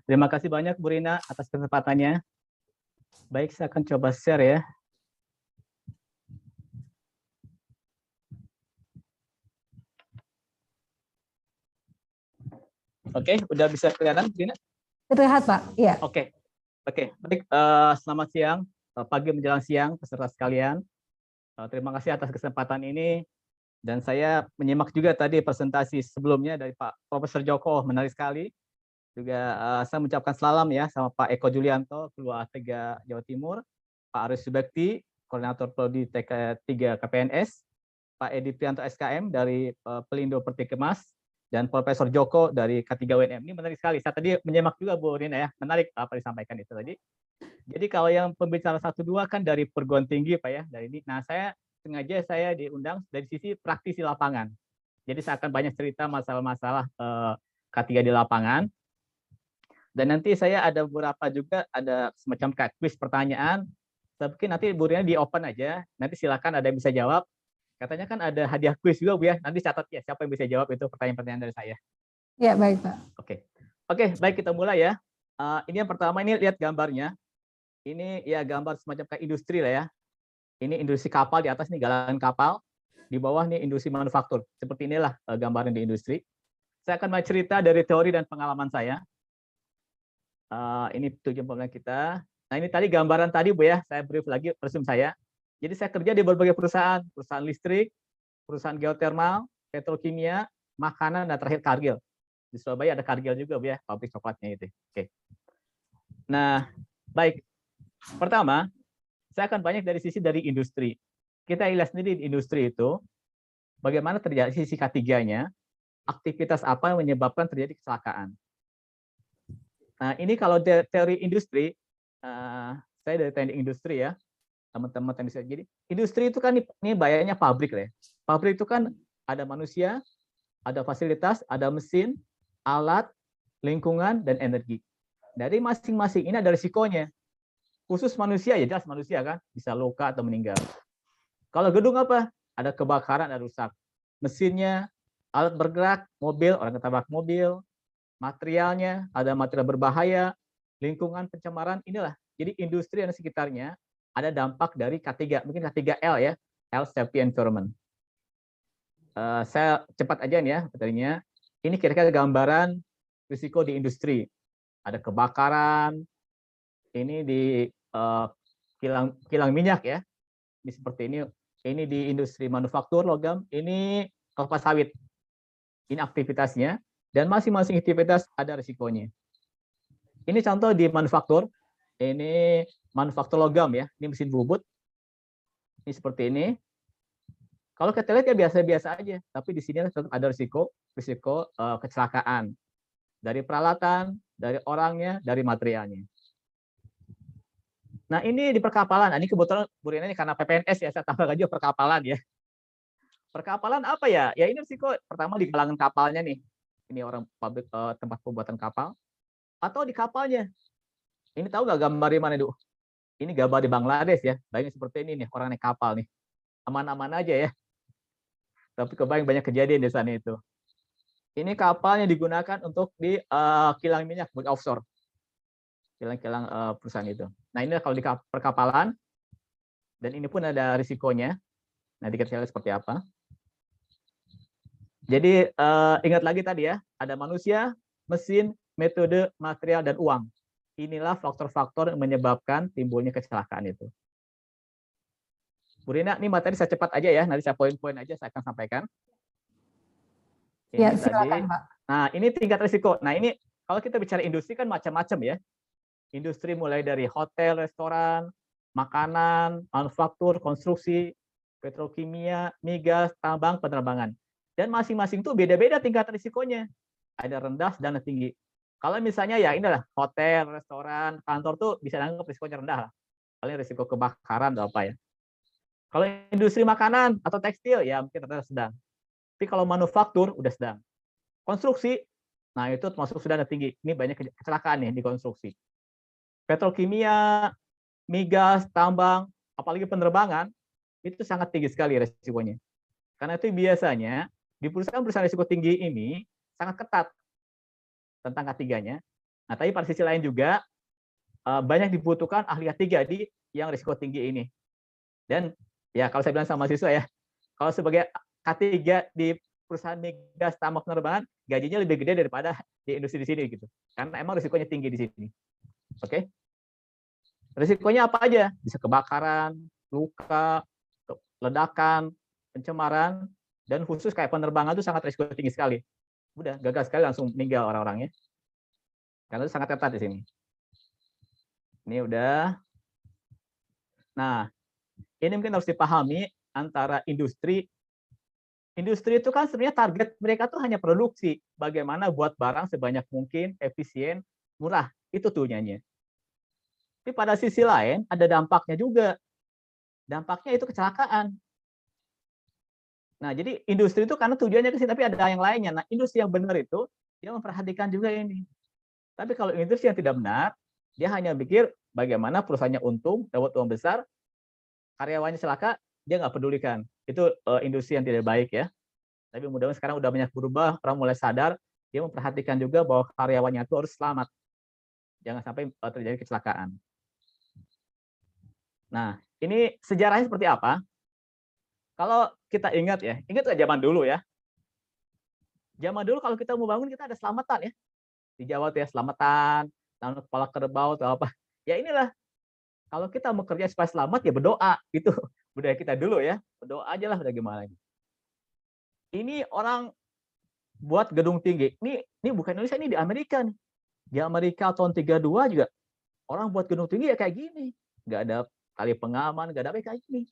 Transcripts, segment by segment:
terima kasih banyak Bu Rina atas kesempatannya. Baik, saya akan coba share ya. Oke, udah bisa kelihatan Bu Rina? Terlihat Pak, iya. Oke, baik. Selamat siang, pagi menjelang siang, peserta sekalian. Terima kasih atas kesempatan ini. Dan saya menyimak juga tadi presentasi sebelumnya dari Pak Profesor Joko, menarik sekali. Juga saya mengucapkan salam ya sama Pak Eko Julianto, Ketua A3 Jawa Timur, Pak Aris Subekti, Koordinator Prodi TK3 KPNS, Pak Edi Prianto SKM dari Pelindo Pertikemas, dan Profesor Joko dari K3 UNM. Ini menarik sekali. Saya tadi menyimak juga Bu Rina ya, menarik apa disampaikan itu tadi. Jadi kalau yang pembicara 1-2 kan dari perguruan tinggi Pak ya, dari ini. Nah, sengaja saya diundang dari sisi praktisi lapangan. Jadi saya akan banyak cerita masalah-masalah K3 di lapangan. Dan nanti saya ada beberapa juga ada semacam kayak quiz pertanyaan. Mungkin nanti Bu Rina di open aja. Nanti silakan ada yang bisa jawab. Katanya kan ada hadiah quiz juga Bu ya. Nanti catat ya siapa yang bisa jawab itu pertanyaan-pertanyaan dari saya. Ya, baik Pak. Oke, baik kita mulai ya. Ini yang pertama, ini lihat gambarnya. Ini ya gambar semacam kayak industri lah ya. Ini industri kapal, di atas nih galangan kapal, di bawah nih industri manufaktur. Seperti inilah gambaran di industri. Saya akan mulai cerita dari teori dan pengalaman saya. Ini tujuan pembelajaran kita. Nah ini tadi gambaran tadi Bu ya, saya brief lagi resume saya. Jadi saya kerja di berbagai perusahaan listrik, perusahaan geotermal, petrokimia, makanan, dan terakhir Cargill. Di Surabaya ada Cargill juga Bu ya, pabrik coklatnya itu. Oke. Nah, baik. Pertama, saya akan banyak dari sisi dari industri. Kita lihat sendiri di industri itu, bagaimana terjadi sisi K3-nya, aktivitas apa yang menyebabkan terjadi kecelakaan. Nah, ini kalau teori industri, saya dari teknik industri ya, teman-teman teknik. Jadi, industri itu kan ini bayarnya pabrik ya. Pabrik itu kan ada manusia, ada fasilitas, ada mesin, alat, lingkungan, dan energi. Dari masing-masing ini ada risikonya. Khusus manusia, ya jelas manusia kan, bisa luka atau meninggal. Kalau gedung apa? Ada kebakaran, ada rusak. Mesinnya, alat bergerak, mobil, orang ketabrak mobil, materialnya, ada material berbahaya, lingkungan pencemaran, inilah. Jadi industri dan sekitarnya ada dampak dari K3, mungkin K3L ya, Health, Safety, Environment. Saya cepat aja nih ya materinya. Ini kira-kira gambaran risiko di industri. Ada kebakaran, ini di kilang minyak ya, ini seperti ini di industri manufaktur logam, ini kelapa sawit. Ini aktivitasnya, dan masing-masing aktivitas ada risikonya. Ini contoh di manufaktur, ini manufaktur logam ya, ini mesin bubut, ini seperti ini. Kalau kita lihat ya biasa-biasa aja, tapi di sini tetap ada risiko kecelakaan dari peralatan, dari orangnya, dari materialnya. Nah ini di perkapalan, ini kebetulan Bu Rina ini karena PPNS ya, saya tambah aja perkapalan ya. Perkapalan apa ya? Ya ini risiko pertama di galangan kapalnya nih. Ini orang pabrik tempat pembuatan kapal. Atau di kapalnya. Ini tahu nggak gambar di mana, Du? Ini gambar di Bangladesh ya. Bayangin seperti ini nih, orang naik kapal nih. Aman-aman aja ya. Tapi kebayang banyak kejadian di sana itu. Ini kapalnya digunakan untuk di kilang minyak, offshore. Kilang-kilang perusahaan itu. Nah ini kalau di perkapalan. Dan ini pun ada risikonya. Nanti kita lihat seperti apa. Jadi ingat lagi tadi ya, ada manusia, mesin, metode, material, dan uang. Inilah faktor-faktor yang menyebabkan timbulnya kecelakaan itu. Bu Rina, ini materi saya cepat aja ya, nanti saya poin-poin aja saya akan sampaikan. Ini Ya, silakan, tadi. Pak. Nah, ini tingkat risiko. Nah, ini kalau kita bicara industri kan macam-macam ya. Industri mulai dari hotel, restoran, makanan, manufaktur, konstruksi, petrokimia, migas, tambang, penerbangan. Dan masing-masing itu beda-beda tingkat risikonya. Ada rendah dan tinggi. Kalau misalnya ya inilah hotel, restoran, kantor tuh bisa dianggap risikonya rendah lah. Paling risiko kebakaran atau apa ya. Kalau industri makanan atau tekstil ya mungkin rendah sedang. Tapi kalau manufaktur udah sedang. Konstruksi, nah itu termasuk sudah tinggi. Ini banyak kecelakaan nih di konstruksi. Petrokimia, migas, tambang, apalagi penerbangan, itu sangat tinggi sekali risikonya. Karena itu biasanya di perusahaan-perusahaan risiko tinggi ini sangat ketat tentang K3-nya. Nah, tapi pada sisi lain juga banyak dibutuhkan ahli K3 di yang risiko tinggi ini. Dan ya kalau saya bilang sama siswa ya, kalau sebagai K3 di perusahaan migas tambang penerbangan, gajinya lebih gede daripada di industri di sini gitu. Karena emang risikonya tinggi di sini. Oke. Risikonya apa aja? Bisa kebakaran, luka, ledakan, pencemaran, dan khusus kayak penerbangan itu sangat risiko tinggi sekali. Udah gagal sekali langsung meninggal orang-orangnya. Karena itu sangat ketat di sini. Ini udah. Nah, ini mungkin harus dipahami antara industri. Industri itu kan sebenarnya target mereka tuh hanya produksi. Bagaimana buat barang sebanyak mungkin, efisien, murah. Itu tujuannya. Tapi pada sisi lain ada dampaknya juga. Dampaknya itu kecelakaan. Nah, jadi industri itu karena tujuannya ke sini, tapi ada yang lainnya. Nah, industri yang benar itu dia memperhatikan juga ini. Tapi kalau industri yang tidak benar, dia hanya pikir bagaimana perusahaannya untung, dapat uang besar, karyawannya celaka, dia nggak pedulikan. Itu industri yang tidak baik ya. Tapi mudah-mudahan sekarang udah banyak berubah, orang mulai sadar, dia memperhatikan juga bahwa karyawannya itu harus selamat. Jangan sampai terjadi kecelakaan. Nah, ini sejarahnya seperti apa? Kalau kita ingat ya, ingat zaman dulu ya. Zaman dulu kalau kita mau bangun kita ada selamatan ya. Di Jawa tuh ya selamatan, tanam kepala kerbau atau apa. Ya inilah, kalau kita mau kerja supaya selamat ya berdoa gitu. Budaya kita dulu ya. Berdoa aja lah udah gimana. Ini orang buat gedung tinggi. Ini bukan Indonesia, ini di Amerika nih. Di Amerika tahun 32 juga orang buat gedung tinggi ya kayak gini. Nggak ada tali pengaman, nggak ada apa kayak gini.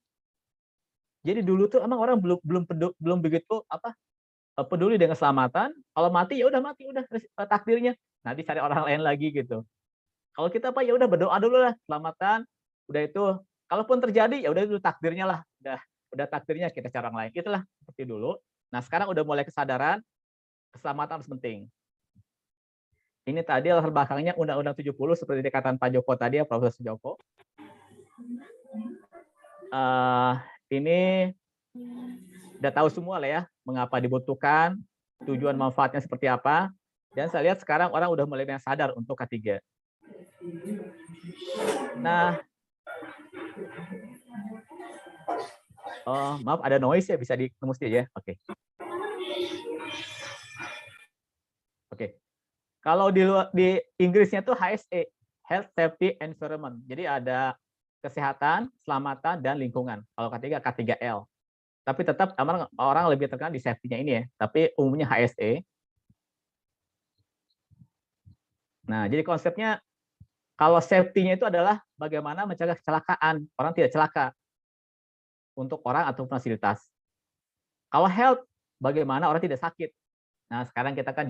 Jadi dulu tuh emang orang belum begitu peduli dengan keselamatan. Kalau mati ya udah mati, udah takdirnya. Nanti cari orang lain lagi gitu. Kalau kita apa ya udah berdoa dulu lah selamatan. Udah itu kalaupun terjadi ya udah itu takdirnya lah. Udah takdirnya kita cari orang lain. Itulah seperti dulu. Nah, sekarang udah mulai kesadaran keselamatan harus penting. Ini tadi latar belakangnya Undang-Undang 70 seperti dikatakan Pak Joko tadi ya, Profesor Joko. Ini udah tahu semua lah ya mengapa dibutuhkan, tujuan manfaatnya seperti apa. Dan saya lihat sekarang orang udah mulai sadar untuk K3. Nah, maaf ada noise ya, bisa ditembus ya. Oke. Oke. Kalau di Inggrisnya tuh HSE, Health Safety Environment. Jadi ada kesehatan, keselamatan, dan lingkungan. Kalau K3, K3L. Tapi tetap orang lebih terkenal di safety-nya ini ya. Tapi umumnya HSE. Nah, jadi konsepnya kalau safety-nya itu adalah bagaimana mencegah kecelakaan, orang tidak celaka untuk orang atau fasilitas. Kalau health, bagaimana orang tidak sakit. Nah, sekarang kita kan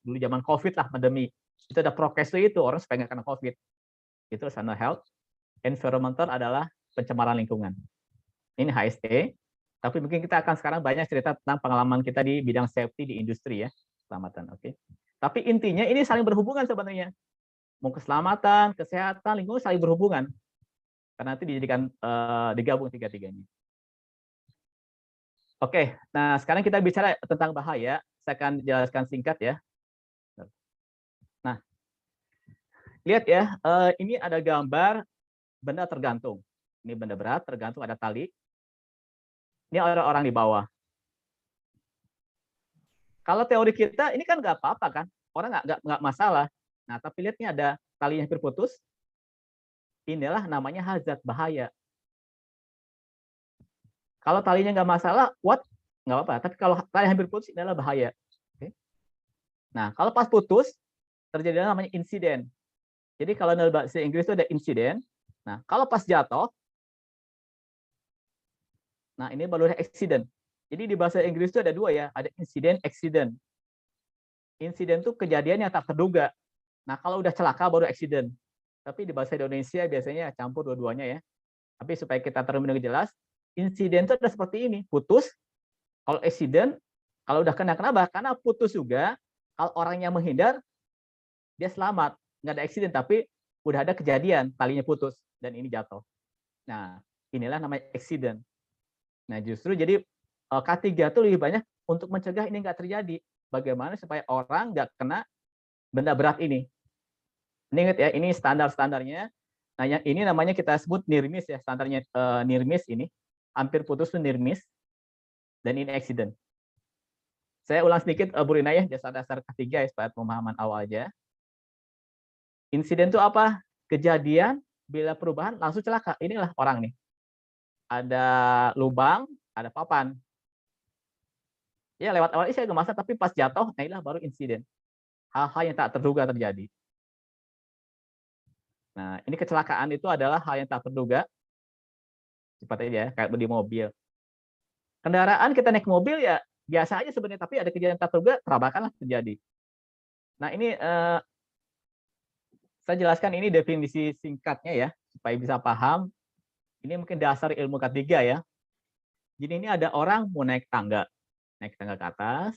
dulu zaman COVID lah, pandemi. Itu ada prokes itu, orang supaya nggak kena COVID. Itu sana health. Environmental adalah pencemaran lingkungan. Ini HSE. Tapi mungkin kita akan sekarang banyak cerita tentang pengalaman kita di bidang safety di industri ya, keselamatan. Oke. Tapi intinya ini saling berhubungan sebenarnya. Mau keselamatan, kesehatan, lingkungan saling berhubungan. Karena nanti dijadikan digabung tiga-tiganya. Oke, nah sekarang kita bicara tentang bahaya. Saya akan jelaskan singkat ya. Nah, lihat ya, ini ada gambar benda tergantung. Ini benda berat tergantung ada tali. Ini orang-orang di bawah. Kalau teori kita ini kan nggak apa-apa kan, orang nggak masalah. Nah, tapi lihat ini ada tali yang hampir putus. Inilah namanya hazard, bahaya. Kalau talinya nggak masalah, nggak apa-apa. Tapi kalau tali hampir putus, ini adalah bahaya. Oke. Nah, kalau pas putus, terjadi namanya insiden. Jadi kalau dalam bahasa Inggris itu ada insiden. Nah, kalau pas jatuh, nah ini baru ada accident. Jadi di bahasa Inggris itu ada dua ya, ada insiden, accident. Insiden itu kejadian yang tak terduga. Nah, kalau udah celaka baru accident. Tapi di bahasa Indonesia biasanya campur dua-duanya ya. Tapi supaya kita terminologi jelas, insiden itu ada seperti ini, putus. Kalau accident, kalau udah kena kenapa? Karena putus juga, kalau orang yang menghindar, dia selamat. Nggak ada accident, tapi udah ada kejadian, talinya putus, dan ini jatuh. Nah, inilah namanya accident. Nah, justru jadi K3 itu lebih banyak untuk mencegah ini nggak terjadi. Bagaimana supaya orang nggak kena benda berat ini. Ini ingat ya, ini standar-standarnya. Nah, yang ini namanya kita sebut near miss ya, standarnya near miss ini. Hampir putus itu near miss, dan ini accident. Saya ulang sedikit, Bu Rina ya, dasar-dasar ketiga ya, supaya pemahaman awal aja. Insiden itu apa? Kejadian bila perubahan langsung celaka. Inilah orang nih. Ada lubang, ada papan. Ya lewat awal ini saya nggak masalah, tapi pas jatuh, nah inilah baru insiden. Hal-hal yang tak terduga terjadi. Nah, ini kecelakaan itu adalah hal yang tak terduga. Seperti ya, kayak di mobil. Kendaraan kita naik mobil ya biasa aja sebenarnya, tapi ada kejadian tak terduga, tabrakan lah terjadi. Nah, ini saya jelaskan ini definisi singkatnya ya, supaya bisa paham. Ini mungkin dasar ilmu ketiga ya. Jadi ini ada orang mau naik tangga ke atas.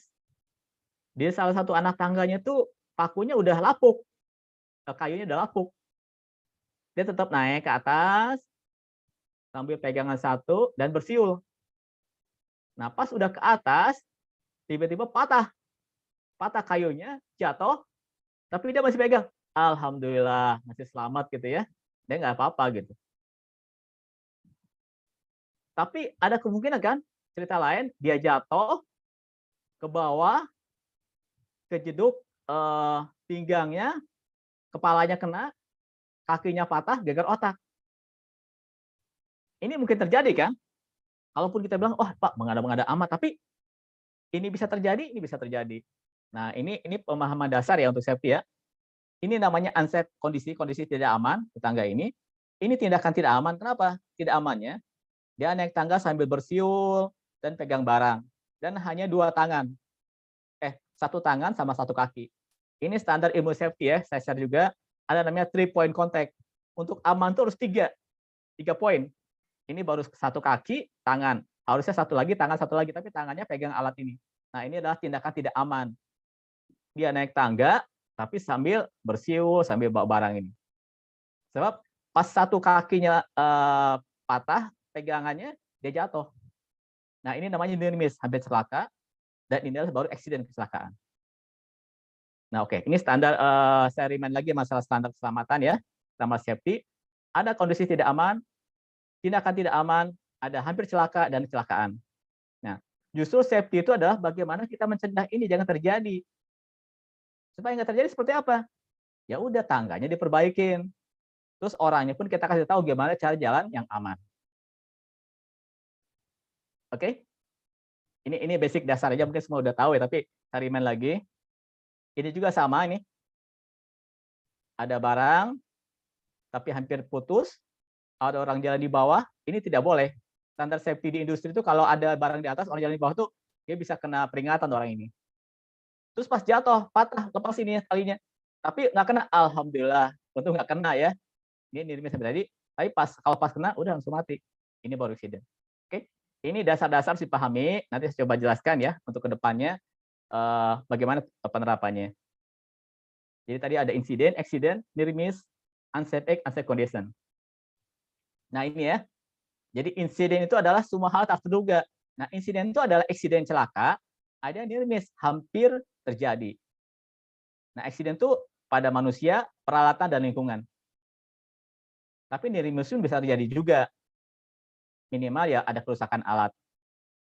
Dia salah satu anak tangganya tuh pakunya udah lapuk, kayunya udah lapuk. Dia tetap naik ke atas sambil pegangan satu dan bersiul. Nah, pas udah ke atas, tiba-tiba patah kayunya, jatuh, tapi dia masih pegang. Alhamdulillah, masih selamat gitu ya. Dia nggak apa-apa gitu. Tapi ada kemungkinan kan, cerita lain, dia jatuh ke bawah, kejeduk pinggangnya, kepalanya kena, kakinya patah, geger otak. Ini mungkin terjadi kan? Kalaupun kita bilang, wah Pak, mengada-mengada amat, tapi ini bisa terjadi, ini bisa terjadi. Nah, ini pemahaman dasar ya untuk safety ya. Ini namanya unsafe kondisi tidak aman, tetangga ini. Ini tindakan tidak aman. Kenapa? Tidak amannya, dia naik tangga sambil bersiul dan pegang barang. Dan hanya 2 tangan. 1 tangan sama 1 kaki. Ini standar ilmu safety ya, saya share juga. Ada namanya 3 point contact. Untuk aman itu harus 3 poin. Ini baru 1 kaki, tangan. Harusnya 1 lagi, tangan 1 lagi, tapi tangannya pegang alat ini. Nah, ini adalah tindakan tidak aman. Dia naik tangga, tapi sambil bersiul, sambil bawa barang ini. Sebab pas 1 kakinya patah, pegangannya, dia jatuh. Nah, ini namanya near miss, hampir celaka, dan ini adalah baru accident, kecelakaan. Nah, oke, ini standar, saya remind lagi masalah standar keselamatan ya, sama safety. Ada kondisi tidak aman, tindakan tidak aman, ada hampir celaka dan kecelakaan. Nah, justru safety itu adalah bagaimana kita mencegah ini jangan terjadi. Supaya nggak terjadi seperti apa? Ya udah, tangganya diperbaikin. Terus orangnya pun kita kasih tahu gimana cara jalan yang aman. Oke? Ini basic dasar aja, mungkin semua udah tahu ya, tapi saya remind lagi. Ini juga sama ini. Ada barang, tapi hampir putus. Ada orang jalan di bawah, ini tidak boleh. Standar safety di industri itu kalau ada barang di atas, orang jalan di bawah tuh dia bisa kena peringatan orang ini. Terus pas jatuh, patah, lepas ini talinya. Tapi nggak kena, alhamdulillah. Untung nggak kena ya. Ini nirmis sampai tadi. Tapi kalau pas kena, udah langsung mati. Ini baru accident. Oke, ini dasar-dasar dipahami. Nanti saya coba jelaskan ya untuk kedepannya bagaimana penerapannya. Jadi tadi ada insiden, accident, near miss, unsafe act, unsafe condition. Nah ini ya. Jadi insiden itu adalah semua hal tak terduga. Nah insiden itu adalah accident celaka, ada near miss, hampir terjadi. Nah accident itu pada manusia, peralatan, dan lingkungan. Tapi near miss pun bisa terjadi juga. Minimal ya ada kerusakan alat.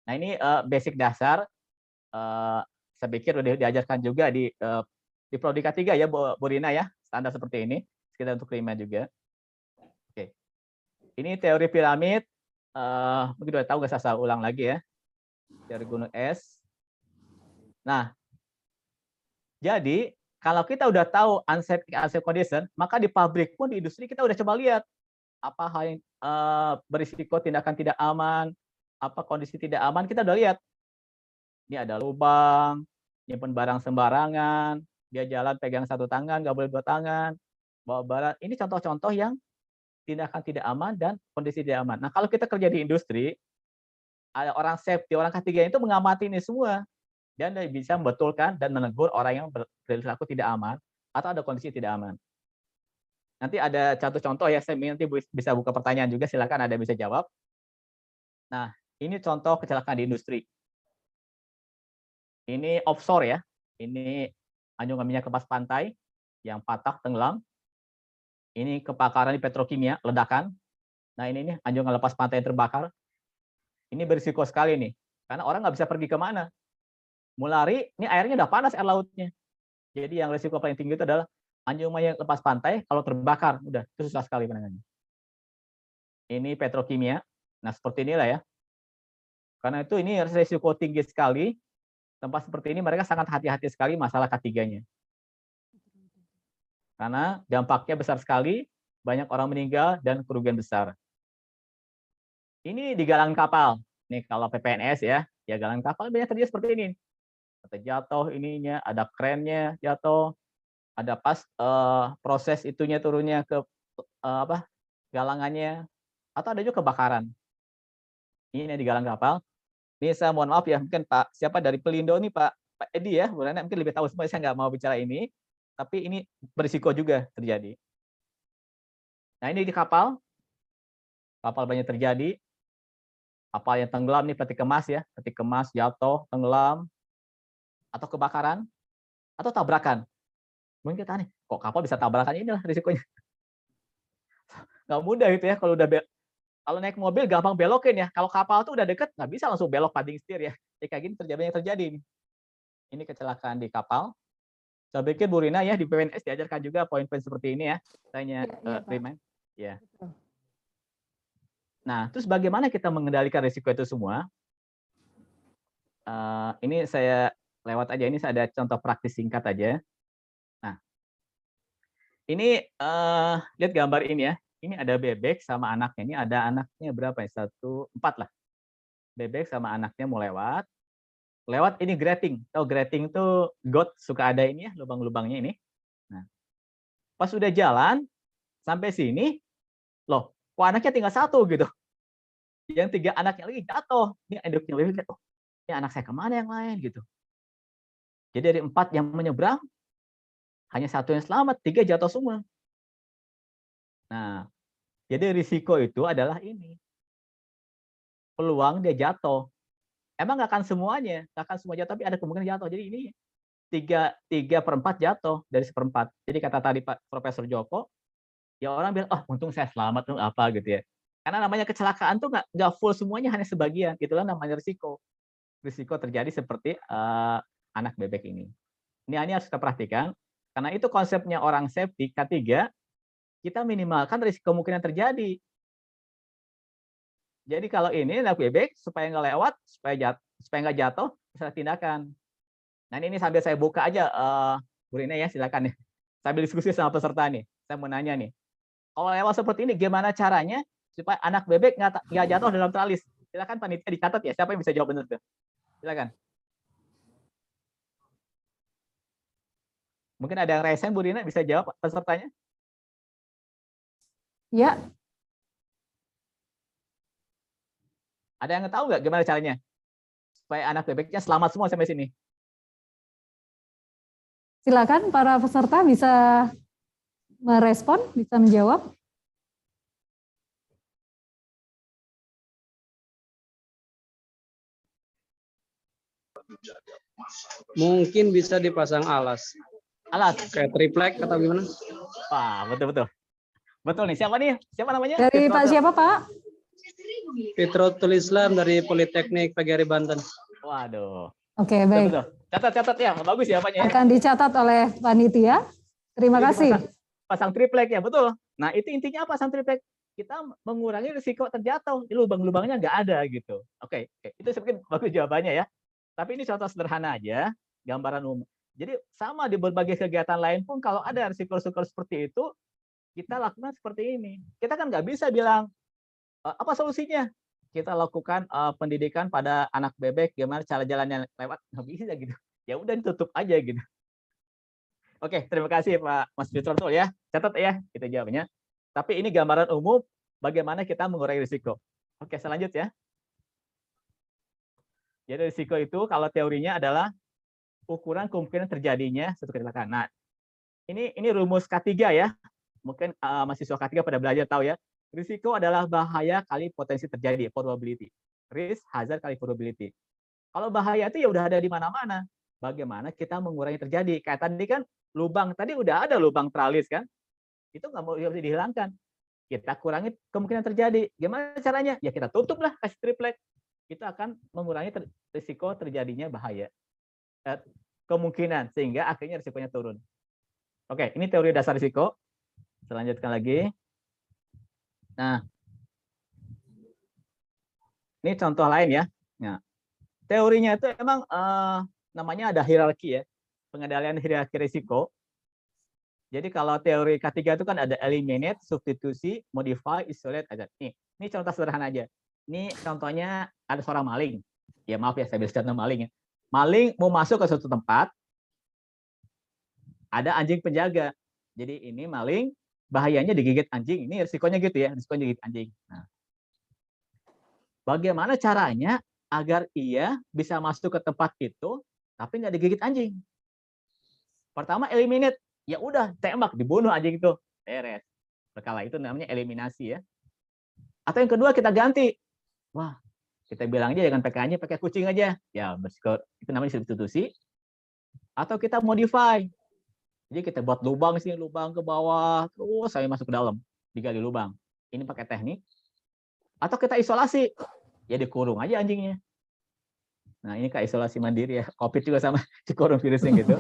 Nah ini basic dasar. Saya pikir udah diajarkan juga di Prodi K3 ya, Bu Rina ya, standar seperti ini. Sekitar untuk kelima juga. Oke. Ini teori piramid. Mungkin udah tahu, nggak saya ulang lagi ya. Teori gunung es. Nah, jadi kalau kita udah tahu unsafe condition, maka di pabrik pun, di industri kita udah coba lihat apa hal yang berisiko tindakan tidak aman, apa kondisi tidak aman, kita udah lihat. Ini ada lubang, nyimpen barang sembarangan, dia jalan pegang 1 tangan, nggak boleh 2 tangan, bawa barang. Ini contoh-contoh yang tindakan tidak aman dan kondisi tidak aman. Nah, kalau kita kerja di industri, ada orang safety, orang K3 itu mengamati ini semua. Dan bisa membetulkan dan menegur orang yang berperilaku tidak aman atau ada kondisi tidak aman. Nanti ada contoh-contoh ya, saya nanti bisa buka pertanyaan juga, silakan ada yang bisa jawab. Nah, ini contoh kecelakaan di industri. Ini offshore ya, ini anjungan minyak lepas pantai yang patah tenggelam. Ini kebakaran di petrokimia, ledakan. Nah ini nih anjungan lepas pantai yang terbakar. Ini berisiko sekali nih, karena orang nggak bisa pergi kemana. Mau lari, ini airnya udah panas air lautnya. Jadi yang risiko paling tinggi itu adalah anjungan lepas pantai kalau terbakar, udah itu susah sekali penanganannya. Ini petrokimia. Nah seperti inilah ya. Karena itu ini risiko tinggi sekali. Tempat seperti ini mereka sangat hati-hati sekali masalah K3-nya. Karena dampaknya besar sekali, banyak orang meninggal dan kerugian besar. Ini di galangan kapal. Nih kalau PPNS ya galangan kapal banyak terjadi seperti ini. Ada jatuh ininya, ada krennya jatuh, ada pas proses itunya turunnya ke galangannya, atau ada juga kebakaran. Ini di galangan kapal. Ini saya mohon maaf ya, mungkin Pak siapa dari Pelindo nih Pak Edi ya, Bu Rana mungkin lebih tahu semua, saya nggak mau bicara ini, tapi ini berisiko juga terjadi. Nah ini di kapal banyak terjadi, kapal yang tenggelam nih peti kemas jatuh, tenggelam, atau kebakaran, atau tabrakan. Mungkin kita nih, kok kapal bisa tabrakan, inilah risikonya. Nggak mudah itu ya, kalau naik mobil gampang belokin ya, kalau kapal tuh udah deket, nggak bisa langsung belok padding setir ya. Kayak gini terjadi nih. Ini kecelakaan di kapal. Saya pikir Bu Rina ya di PPNS diajarkan juga poin-poin seperti ini ya. Saya remind. Ya. Nah, terus bagaimana kita mengendalikan risiko itu semua? Ini saya lewat aja. Ini saya ada contoh praktis singkat aja. Nah, ini lihat gambar ini ya. Ini ada bebek sama anaknya. Ini ada anaknya berapa ya? 4 lah. Bebek sama anaknya mau lewat ini grating. Tahu grating tuh got suka ada ini ya, lubang-lubangnya ini. Nah, pas sudah jalan sampai sini, loh, kok anaknya tinggal 1 gitu. Yang 3 anaknya lagi jatuh. Ini induknya lihat, oh, ini anak saya kemana yang lain gitu. Jadi dari 4 yang menyeberang, hanya 1 yang selamat, 3 jatuh semua. Nah, jadi risiko itu adalah ini. Peluang dia jatuh. Emang nggak akan semuanya, nggak akan semua jatuh, tapi ada kemungkinan jatuh. Jadi ini 3/4 jatuh dari 1/4. Jadi kata tadi Pak Profesor Joko, ya orang bilang, oh untung saya selamat tuh apa gitu ya. Karena namanya kecelakaan tuh nggak full semuanya, hanya sebagian. Itulah namanya risiko. Risiko terjadi seperti anak bebek ini. Ini harus kita perhatikan, karena itu konsepnya orang safety K3, kita minimalkan risiko kemungkinan terjadi. Jadi kalau ini anak bebek supaya nggak lewat, supaya nggak jatuh, bisa tindakan. Nah ini sambil saya buka aja, Bu Rina ya silakan nih. Sambil diskusi sama peserta nih, saya mau nanya nih. Kalau lewat seperti ini, gimana caranya supaya anak bebek nggak jatuh dalam tralis? Silakan panitia dicatat ya, siapa yang bisa jawab benar tuh? Silakan. Mungkin ada yang resen, Bu Rina bisa jawab pesertanya? Ya. Ada yang tahu nggak gimana caranya supaya anak bebeknya selamat semua sampai sini? Silakan para peserta bisa merespon, bisa menjawab. Mungkin bisa dipasang alas. Alas. Kayak triplek atau gimana? Wah, betul-betul. Betul nih. Siapa nih? Siapa namanya? Dari Pak siapa, Pak? Fitrotul Islam dari Politeknik PGRI Banten. Waduh. Oke, baik. Betul. Catat ya. Bagus ya, Pak ya. Akan dicatat oleh panitia. Terima kasih. Pasang triplek ya, betul. Nah, itu intinya apa pasang triplek? Kita mengurangi risiko terjatuh. Lubang-lubangnya nggak ada gitu. Oke. Itu mungkin bagus jawabannya ya. Tapi ini contoh sederhana aja, gambaran umum. Jadi sama di berbagai kegiatan lain pun kalau ada risiko-risiko seperti itu, kita lakukan seperti ini. Kita kan nggak bisa bilang, apa solusinya? Kita lakukan pendidikan pada anak bebek, gimana cara jalannya lewat, nggak bisa gitu. Ya udah ditutup aja gitu. Oke, terima kasih Pak Mas Fitrotul ya. Catat ya, kita jawabnya. Tapi ini gambaran umum bagaimana kita mengurangi risiko. Oke, selanjutnya. Jadi risiko itu kalau teorinya adalah ukuran kemungkinan terjadinya suatu kecelakaan. Nah, ini rumus K3 ya. Mungkin mahasiswa K3 pada belajar tahu ya. Risiko adalah bahaya kali potensi terjadi, probability. Risk, hazard kali probability. Kalau bahaya itu ya udah ada di mana-mana. Bagaimana kita mengurangi terjadi? Kayak tadi kan lubang, tadi udah ada lubang tralis kan? itu nggak mau bisa dihilangkan. Kita kurangi kemungkinan terjadi. Gimana caranya? Ya kita tutuplah, kasih triplek. Itu akan mengurangi risiko terjadinya bahaya. Kemungkinan, sehingga akhirnya risikonya turun. Oke, ini teori dasar risiko. Selanjutkan lagi. Nah, ini contoh lain ya. Nah, teorinya itu emang namanya ada hierarki ya, pengendalian hierarki risiko. Jadi kalau teori K3 itu kan ada eliminate, substitusi, modify, isolate aja. Ini contoh sederhana aja. Ini contohnya ada seorang maling. Ya maaf ya, saya bilang contoh maling ya. Maling mau masuk ke suatu tempat, ada anjing penjaga. Jadi ini maling, bahayanya digigit anjing. Ini risikonya gitu ya, risikonya digigit anjing. Nah, bagaimana caranya agar ia bisa masuk ke tempat itu, tapi nggak digigit anjing? Pertama, eliminate. Ya udah, tembak, dibunuh anjing itu. Beres. Perkara itu namanya eliminasi ya. Atau yang kedua, kita ganti. Wah, kita bilang aja jangan pakai anjing, pakai kucing aja. Ya, itu namanya substitusi. Atau kita modify. Jadi kita buat lubang sini, lubang ke bawah, terus saya masuk ke dalam, digali lubang. Ini pakai teknik. Atau kita isolasi. Ya dikurung aja anjingnya. Nah, ini kayak isolasi mandiri ya. COVID juga sama, dikurung virusnya gitu.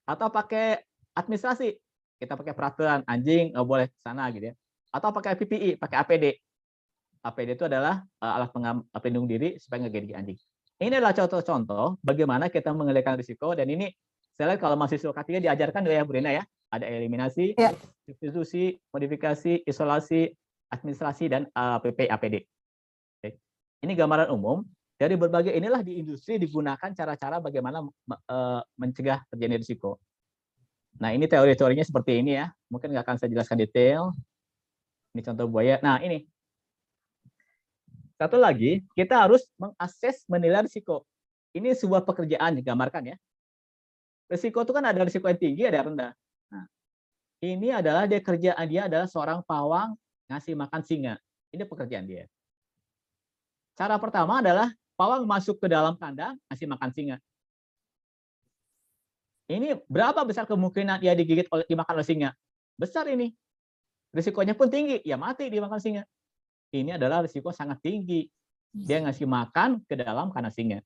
Atau pakai administrasi, kita pakai peraturan anjing nggak boleh ke sana gitu ya. Atau pakai PPI, pakai APD. APD itu adalah alat pelindung diri supaya nggak gigit anjing. Ini adalah contoh-contoh bagaimana kita mengendalikan risiko, dan ini saya lihat kalau mahasiswa K3 diajarkan ya Bu Rina ya. Ada eliminasi, Ya. substitusi, modifikasi, isolasi, administrasi, dan PPI APD. Oke. Ini gambaran umum. Dari berbagai inilah di industri digunakan cara-cara bagaimana mencegah terjadi risiko. Nah, ini teori-teorinya seperti ini ya. Mungkin nggak akan saya jelaskan detail. Ini contoh buaya. Nah, ini. Satu lagi, kita harus mengakses menilai risiko. Ini sebuah pekerjaan digambarkan ya. Risiko itu kan ada risiko yang tinggi, ada yang rendah. Nah, ini adalah kerjaan dia adalah seorang pawang ngasih makan singa. Ini pekerjaan dia. Cara pertama adalah pawang masuk ke dalam kandang, ngasih makan singa. Ini berapa besar kemungkinan dia dimakan oleh singa? Besar ini. Risikonya pun tinggi, ya mati dimakan singa. Ini adalah risiko sangat tinggi. Dia ngasih makan ke dalam kandang singa.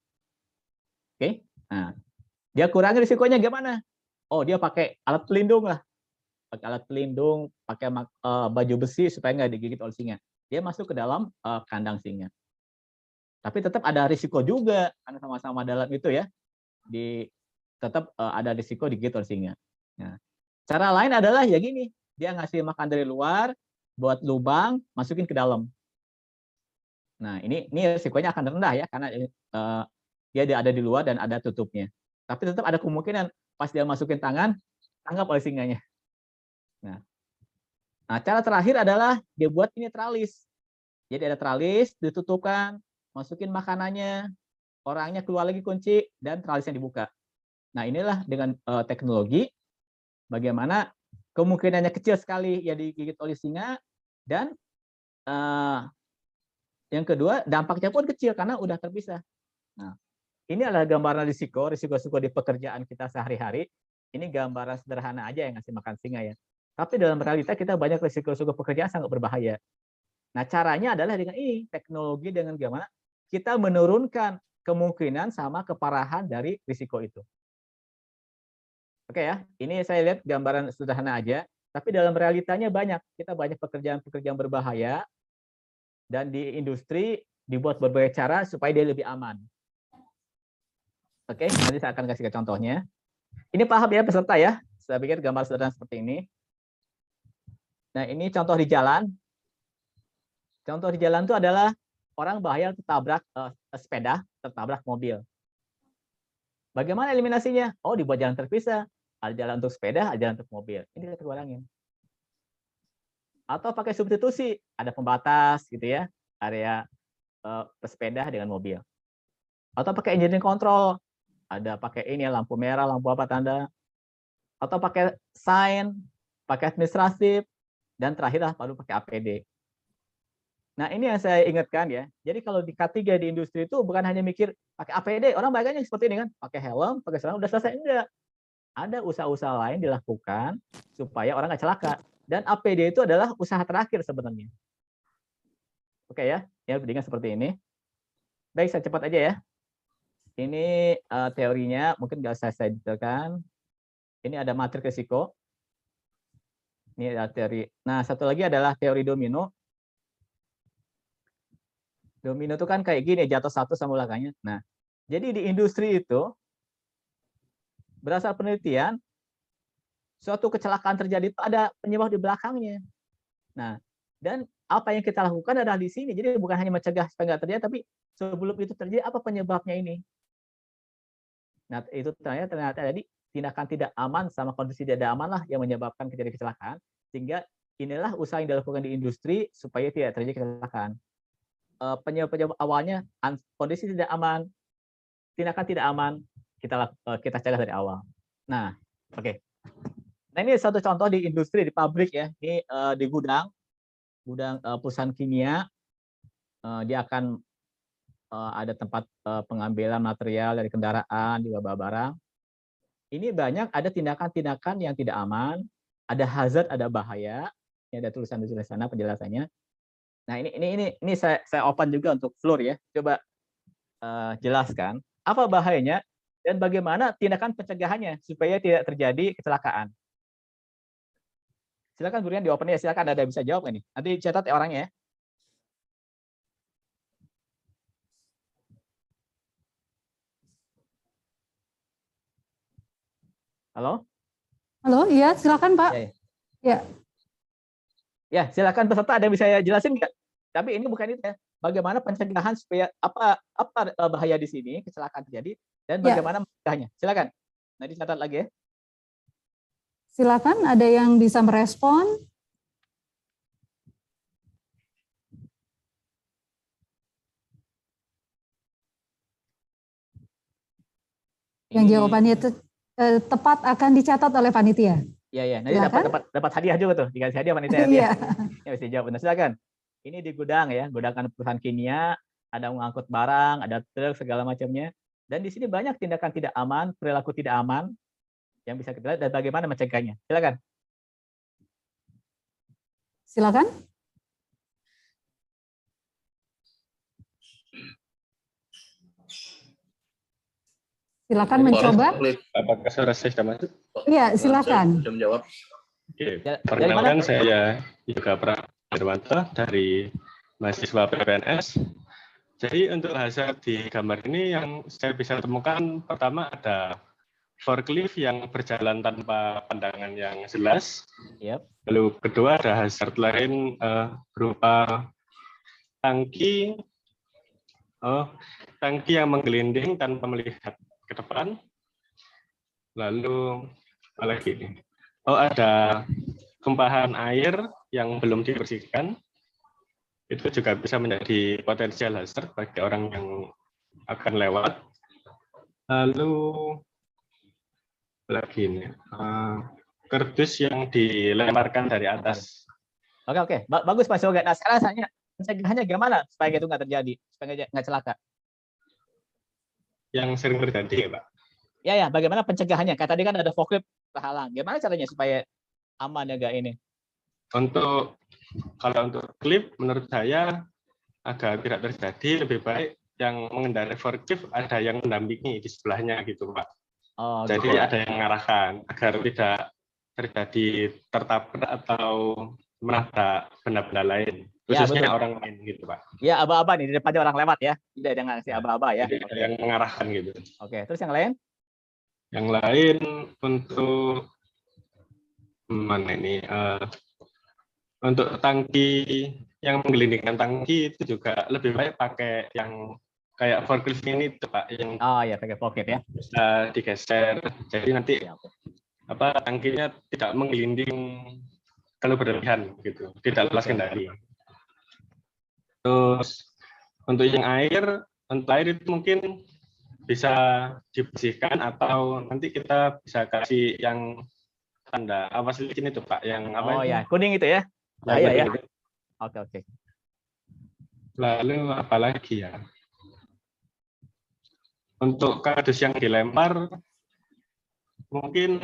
Oke? Nah, dia kurangi risikonya gimana? Oh, dia pakai alat pelindung lah. Pakai alat pelindung, pakai baju besi supaya nggak digigit oleh singa. Dia masuk ke dalam kandang singa. Tapi tetap ada risiko juga karena sama-sama dalam itu ya. Tetap ada risiko digigit oleh singa. Nah, cara lain adalah ya gini, dia ngasih makan dari luar, buat lubang, masukin ke dalam. Nah, ini risikonya akan rendah ya karena dia ada di luar dan ada tutupnya. Tapi tetap ada kemungkinan pas dia masukin tangan, tangkap oleh singanya. Nah, cara terakhir adalah dia buat ini tralis. Jadi ada tralis, ditutupkan, masukin makanannya, orangnya keluar lagi kunci, dan tralisnya dibuka. Nah, inilah dengan teknologi, bagaimana kemungkinannya kecil sekali ya digigit oleh singa, dan yang kedua, dampaknya pun kecil karena udah terpisah. Nah, ini adalah gambaran risiko di pekerjaan kita sehari-hari. Ini gambaran sederhana aja yang ngasih makan singa ya. Tapi dalam realita kita banyak risiko-risiko pekerjaan sangat berbahaya. Nah, caranya adalah dengan ini, teknologi dengan gimana kita menurunkan kemungkinan sama keparahan dari risiko itu. Oke ya, ini saya lihat gambaran sederhana aja, tapi dalam realitanya banyak. Kita banyak pekerjaan-pekerjaan berbahaya, dan di industri dibuat berbagai cara supaya dia lebih aman. Oke, nanti saya akan kasih contohnya. Ini paham ya peserta ya? Saya pikir gambar sederhana seperti ini. Nah, ini contoh di jalan. Contoh di jalan itu adalah orang bahaya tertabrak sepeda, tertabrak mobil. Bagaimana eliminasinya? Oh, dibuat jalan terpisah. Ada jalan untuk sepeda, ada jalan untuk mobil. Ini kita kurangin. Atau pakai substitusi, ada pembatas gitu ya, area pesepeda dengan mobil. Atau pakai engineering control, ada pakai ini ya, lampu merah, lampu apa tanda. Atau pakai sign, pakai administratif, dan terakhir baru pakai APD. Nah, ini yang saya ingatkan ya. Jadi kalau di K3 di industri itu bukan hanya mikir pakai APD, orang banyaknya seperti ini kan, pakai helm, pakai seragam udah selesai, enggak. ada usaha-usaha lain dilakukan supaya orang nggak celaka. Dan APD itu adalah usaha terakhir sebenarnya. Oke ya, berdingan seperti ini. Baik, saya cepat aja ya. Ini teorinya, mungkin nggak saya detailkan. Ini ada matriks risiko. Ini ada teori. Nah, satu lagi adalah teori domino. Domino itu kan kayak gini, jatuh satu sama belakangnya. Nah, jadi di industri itu, berdasar penelitian, suatu kecelakaan terjadi itu ada penyebab di belakangnya. Nah, dan apa yang kita lakukan adalah di sini. Jadi bukan hanya mencegah supaya nggak terjadi, tapi sebelum itu terjadi, apa penyebabnya ini? Nah, itu ternyata tadi tindakan tidak aman sama kondisi tidak aman lah yang menyebabkan terjadi kecelakaan. Sehingga inilah usaha yang dilakukan di industri supaya tidak terjadi kecelakaan. Penyebab awalnya kondisi tidak aman, tindakan tidak aman, kita cegah dari awal. Nah, oke. Nah, ini satu contoh di industri, di pabrik ya. Ini di gudang perusahaan kimia. Dia akan ada tempat pengambilan material dari kendaraan, juga bawa barang. Ini banyak ada tindakan-tindakan yang tidak aman, ada hazard, ada bahaya. Ini ada tulisan di sana penjelasannya. Nah, ini saya open juga untuk Floor ya. Coba jelaskan apa bahayanya dan bagaimana tindakan pencegahannya supaya tidak terjadi kecelakaan. Silakan Bu Rian di open ya, silakan, ada bisa jawab nggak nih? Nanti catat ya orangnya ya. Halo? Halo, iya silakan Pak. Ya, Ya. Ya, silakan peserta, ada yang bisa jelasin nggak? Tapi ini bukan itu ya. Bagaimana pencegahan supaya apa bahaya di sini, kecelakaan terjadi, dan bagaimana mencegahnya. Silakan. Nah, dicatat lagi ya. Silakan, ada yang bisa merespon? Yang jawabannya itu tepat akan dicatat oleh panitia. Iya, nanti dapat hadiah juga tuh, dikasih hadiah panitia. Iya. Ya, bisa jawab. Nah, silakan. Ini di gudang ya, gudang perusahaan kimia, ada mengangkut barang, ada truk segala macamnya. Dan di sini banyak tindakan tidak aman, perilaku tidak aman yang bisa kita lihat dan bagaimana mencegahnya. Silakan. Silakan. Silakan mencoba. Apakah suara saya sudah masuk? Iya, silakan. Sudah menjawab. Oke. Perkenalkan, saya Yoga Pradirwanto dari mahasiswa PPNS. Jadi untuk hazard di gambar ini yang saya bisa temukan, pertama ada forklift yang berjalan tanpa pandangan yang jelas. Yep. Lalu kedua ada hazard lain berupa tangki yang menggelinding tanpa melihat ke depan. Lalu apa lagi ini? Ada tumpahan air yang belum dibersihkan. Itu juga bisa menjadi potensial hazard bagi orang yang akan lewat. Lalu lagi ini, kardus yang dilemparkan dari atas. Oke. Bagus Mas Yoga. Nah, sekarang saya pencegahannya gimana supaya itu nggak terjadi, supaya nggak celaka? Yang sering terjadi ya Pak? Ya, bagaimana pencegahannya? Kayak tadi kan ada forklift terhalang. Gimana caranya supaya aman ya nggak ini? Kalau untuk klip, menurut saya agar tidak terjadi, lebih baik yang mengendarai forklift ada yang mendampingi di sebelahnya gitu Pak. Jadi gitu. Ada yang mengarahkan agar tidak terjadi tertabrak atau menabrak benda-benda lain, khususnya orang lain gitu Pak. Ya, aba-aba nih di depannya orang lewat ya, tidak ada yang ngasih aba-aba ya. Jadi ada yang mengarahkan gitu. Oke, terus yang lain? Yang lain untuk mana ini? Untuk tangki yang menggelindingkan tangki itu juga lebih baik pakai yang kayak forklift ini tuh Pak, yang pakai forklift ya, bisa digeser, jadi nanti tangkinya tidak menggelinding kalau berlebihan gitu, tidak lepas kendali. Terus untuk yang air itu mungkin bisa dibersihkan atau nanti kita bisa kasih yang tanda awas licin itu Pak, yang apa itu? Ya, kuning itu ya. Ya. Oke. Lalu apa lagi ya? Untuk kardus yang dilempar, mungkin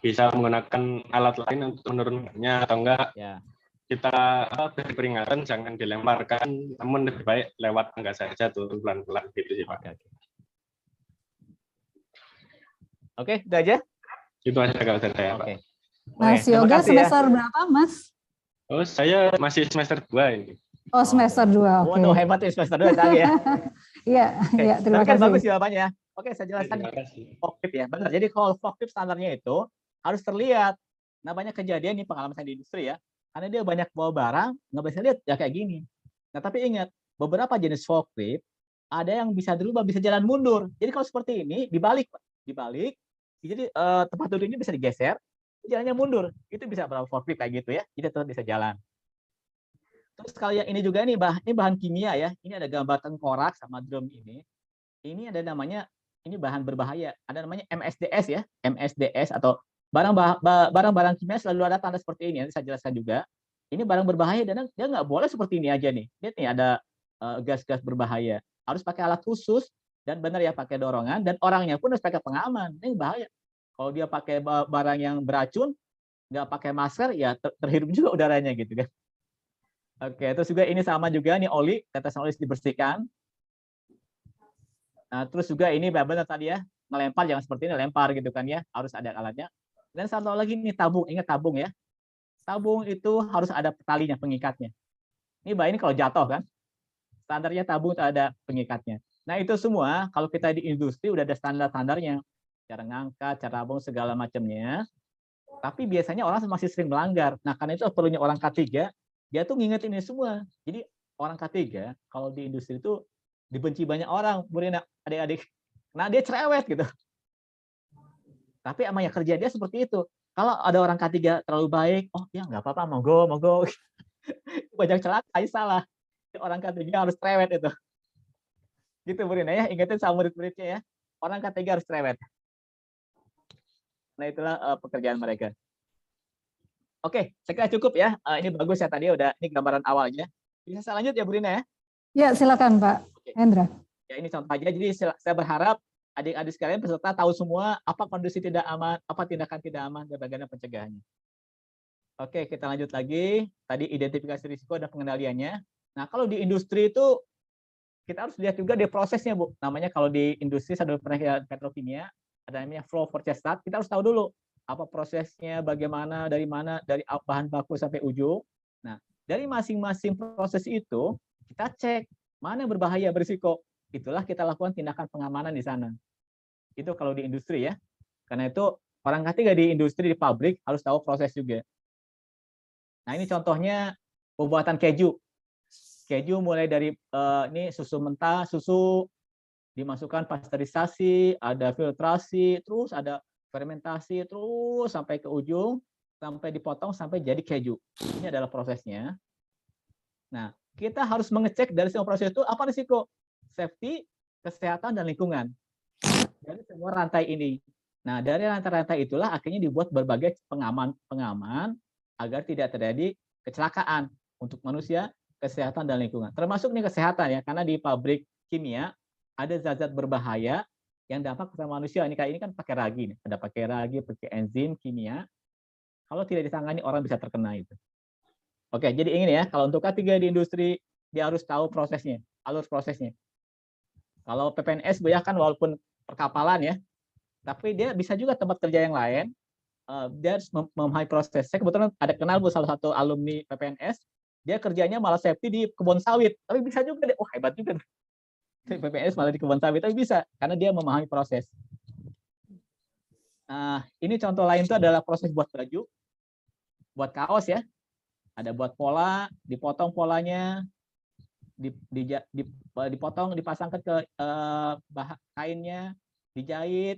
bisa menggunakan alat lain untuk menurunkannya, atau enggak Ya. kita beri peringatan jangan dilemparkan, namun lebih baik lewat tangga saja, turun pelan-pelan gitu sih Pak. Oke. Oke, udah aja. Itu aja kalau dari saya Pak. Oke. Mas terima Yoga kasih ya. semester berapa, Mas? Oh, saya masih semester 2 ini. Oh, semester 2. Oke. Waduh, hebat ya semester 2 tadi ya. Iya, Oke. iya, terima Tapi kan kasih. bagus jawabannya. Oke, saya jelaskan Terima kasih. forklift ya. Benar. Jadi kalau forklift standarnya itu harus terlihat. Nah, banyak kejadian nih pengalaman saya di industri ya. Karena dia banyak bawa barang, nggak bisa lihat ya kayak gini. Nah, tapi ingat, beberapa jenis forklift ada yang bisa dirubah, bisa jalan mundur. Jadi kalau seperti ini dibalik, Pak. Dibalik. Jadi tempat duduknya bisa digeser, jalannya mundur. Itu bisa berapa forklift kayak gitu ya. Jadi tetap bisa jalan. Terus kalau yang ini juga nih, ini bahan kimia ya. Ini ada gambar tengkorak sama drum ini. Ini ada namanya, ini bahan berbahaya. Ada namanya MSDS ya. MSDS atau barang-barang kimia selalu ada tanda seperti ini. Nanti saya jelaskan juga. Ini barang berbahaya dan dia nggak boleh seperti ini aja nih. Lihat nih ada gas-gas berbahaya. Harus pakai alat khusus dan benar ya pakai dorongan, dan orangnya pun harus pakai pengaman. Ini bahaya. Kalau dia pakai barang yang beracun, nggak pakai masker, ya terhirup juga udaranya gitu kan. Oke, terus juga ini sama juga nih oli, tetesan oli dibersihkan. Nah, terus juga ini benar tadi ya, ngelempar jangan seperti ini, lempar gitu kan ya, harus ada alatnya. Dan satu lagi nih tabung, ingat tabung ya. Tabung itu harus ada talinya, pengikatnya. Ini ini kalau jatuh kan, standarnya tabung itu ada pengikatnya. Nah, itu semua kalau kita di industri udah ada standar-standarnya. Cara ngangkat, cara tabung, segala macamnya. Tapi biasanya orang masih sering melanggar. Nah, karena itu perlunya orang K3, dia tuh ngingetin ini semua. Jadi orang K3 kalau di industri itu dibenci banyak orang, murid adik-adik. Nah, dia cerewet gitu. Tapi emang yang kerja dia seperti itu. Kalau ada orang K3 terlalu baik, oh ya nggak apa-apa, monggo. Banyak celaka, salah. Orang K3 harus cerewet itu. Gitu murid ya, ingetin sama murid-muridnya ya. Orang K3 harus cerewet. Nah, itulah pekerjaan mereka. Oke, saya kira cukup ya. Ini bagus ya tadi udah ini gambaran awalnya. Bisa saya lanjut ya Bu Rina ya? Ya, silakan Pak Hendra. Ya ini contoh aja. Jadi saya berharap adik-adik sekalian peserta tahu semua apa kondisi tidak aman, apa tindakan tidak aman, dan bagaimana pencegahannya. Oke, kita lanjut lagi. Tadi identifikasi risiko dan pengendaliannya. Nah, kalau di industri itu kita harus lihat juga di prosesnya, Bu. Namanya kalau di industri, saya pernah ke petrokimia, ada namanya flow forecast start. Kita harus tahu dulu apa prosesnya, bagaimana, dari mana, dari bahan baku sampai ujung. Nah, dari masing-masing proses itu, kita cek mana yang berbahaya, berisiko. Itulah kita lakukan tindakan pengamanan di sana. Itu kalau di industri ya. Karena itu orang K3 di industri, di pabrik harus tahu proses juga. Nah, ini contohnya pembuatan keju. Keju mulai dari ini susu mentah, susu dimasukkan pasteurisasi, ada filtrasi, terus ada fermentasi, terus sampai ke ujung, sampai dipotong, sampai jadi keju. Ini adalah prosesnya. Nah, kita harus mengecek dari semua proses itu apa risiko, safety, kesehatan, dan lingkungan. Dari semua rantai ini. Nah, dari rantai-rantai itulah akhirnya dibuat berbagai pengaman agar tidak terjadi kecelakaan untuk manusia, kesehatan, dan lingkungan. Termasuk nih kesehatan ya, karena di pabrik kimia ada zat-zat berbahaya yang dampak ke manusia. Ini kayak ini kan pakai ragi nih, ada pakai ragi, pakai enzim kimia. Kalau tidak ditangani orang bisa terkena itu. Oke, jadi ini ya, kalau untuk K3 di industri dia harus tahu prosesnya, alur prosesnya. Kalau PPNS ya kan walaupun perkapalan ya, tapi dia bisa juga tempat kerja yang lain. Dia harus memahami proses. Saya kebetulan ada kenal Bu salah satu alumni PPNS, dia kerjanya malah safety di kebun sawit, tapi bisa juga deh, wah hebat juga. PPNS malah di kebun sawit, tapi bisa karena dia memahami proses. Nah, ini contoh lain itu adalah proses buat baju, buat kaos ya. Ada buat pola, dipotong polanya, dipotong, dipasangkan ke kainnya, dijahit,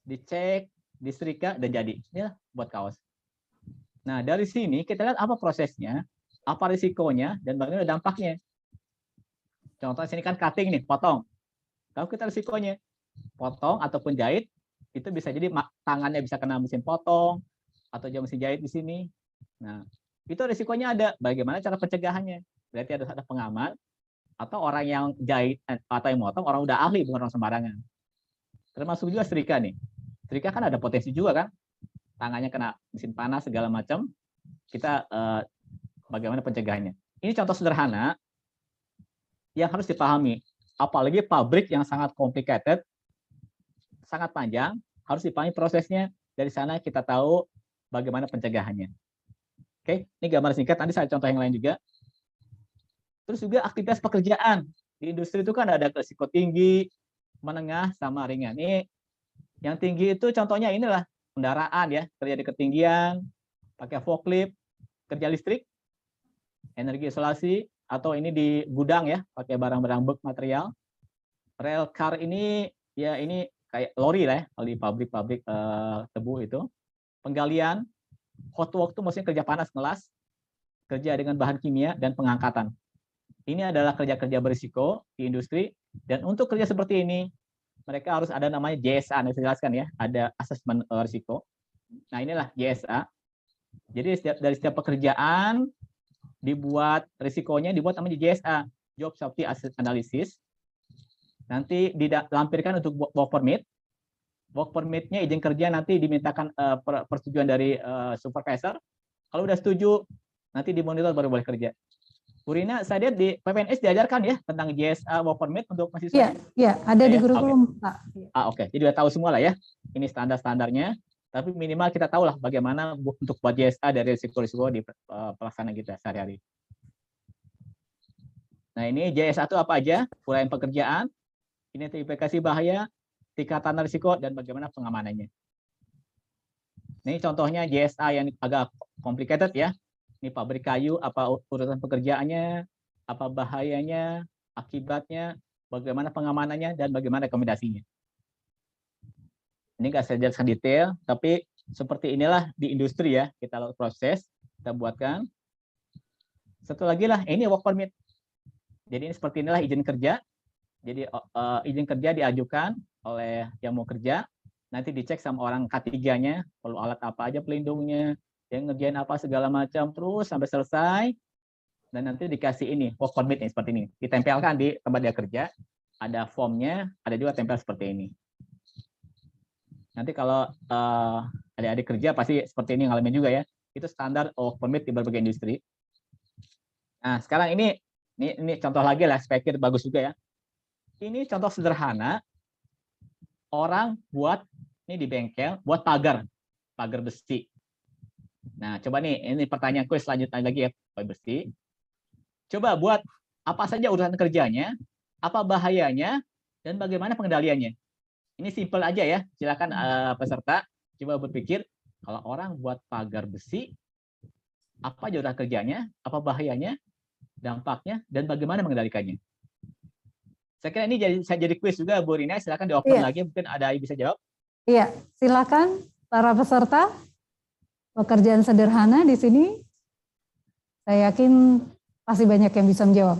dicek, disetrika, dan jadi. Ini buat kaos. Nah, dari sini kita lihat apa prosesnya, apa risikonya, dan bagaimana dampaknya. Contohnya sini kan cutting nih, potong. Kalau kita risikonya, potong ataupun jahit, itu bisa jadi tangannya bisa kena mesin potong, atau jam mesin jahit di sini. Nah, itu risikonya ada. Bagaimana cara pencegahannya? Berarti harus ada pengaman, atau orang yang jahit atau yang motong, orang udah ahli, bukan orang sembarangan. Termasuk juga setrika nih. setrika kan ada potensi juga kan, tangannya kena mesin panas segala macam. Kita bagaimana pencegahannya? Ini contoh sederhana yang harus dipahami. Apalagi pabrik yang sangat complicated, sangat panjang, harus dipahami prosesnya. Dari sana kita tahu bagaimana pencegahannya. Oke, ini gambar singkat. Nanti saya contoh yang lain juga. Terus juga aktivitas pekerjaan. Di industri itu kan ada risiko tinggi, menengah, sama ringan. Ini yang tinggi itu contohnya inilah kendaraan ya, kerja di ketinggian, pakai forklift, kerja listrik, energi isolasi, atau ini di gudang ya, pakai barang-barang bulk material. Rail car ini ya ini kayak lori lah ya, kalau di pabrik-pabrik tebu itu. Penggalian, hot work itu maksudnya kerja panas ngelas, kerja dengan bahan kimia, dan pengangkatan. Ini adalah kerja-kerja berisiko di industri, dan untuk kerja seperti ini, mereka harus ada namanya JSA, saya jelaskan ya, ada asesmen risiko. Nah inilah JSA. Jadi dari setiap pekerjaan dibuat risikonya dibuat namanya JSA, Job Safety Asset Analysis. Nanti dilampirkan untuk work permit. Work permit-nya izin kerja nanti dimintakan persetujuan dari supervisor. Kalau udah setuju, nanti dimonitor baru boleh kerja. Bu Rina, saya lihat di PPNS diajarkan ya tentang JSA work permit untuk mahasiswa. Iya, iya, ada di kurikulum, Pak. Oke. Jadi udah tahu semua lah ya. Ini standar-standarnya. Tapi minimal kita tahu lah bagaimana untuk buat JSA dari risiko-risiko di pelaksanaan kita sehari-hari. Nah ini JSA itu apa aja? Uraian pekerjaan, identifikasi bahaya, tingkatan risiko, dan bagaimana pengamanannya. Ini contohnya JSA yang agak complicated ya. Ini pabrik kayu, apa urutan pekerjaannya, apa bahayanya, akibatnya, bagaimana pengamanannya, dan bagaimana rekomendasinya. Ini nggak saya jelaskan detail, tapi seperti inilah di industri ya, kita lakukan proses, kita buatkan. Satu lagi lah, ini work permit. Jadi ini seperti inilah izin kerja. Jadi izin kerja diajukan oleh yang mau kerja, nanti dicek sama orang K3-nya, perlu alat apa aja pelindungnya, yang ngerjain apa segala macam, terus sampai selesai, dan nanti dikasih ini, work permit nih, seperti ini. Ditempelkan di tempat dia kerja, ada formnya, ada juga tempel seperti ini. Nanti kalau adik-adik kerja pasti seperti ini ngalamin juga ya. Itu standar work permit di berbagai industri. Nah, sekarang ini contoh lagi lah, spekir bagus juga ya. Ini contoh sederhana, orang buat, ini di bengkel, buat pagar besi. Nah, coba nih, ini pertanyaan kuis selanjutnya lagi ya, pagar besi. Coba buat apa saja urusan kerjanya, apa bahayanya, dan bagaimana pengendaliannya. Ini simple aja ya, silakan peserta coba berpikir, kalau orang buat pagar besi, apa aja urusan kerjanya, apa bahayanya, dampaknya, dan bagaimana mengendalikannya. Saya kira ini saya jadi kuis juga, Bu Rina, silakan di-open lagi, mungkin ada yang bisa jawab. Iya, silakan para peserta. Pekerjaan sederhana di sini, saya yakin pasti banyak yang bisa menjawab.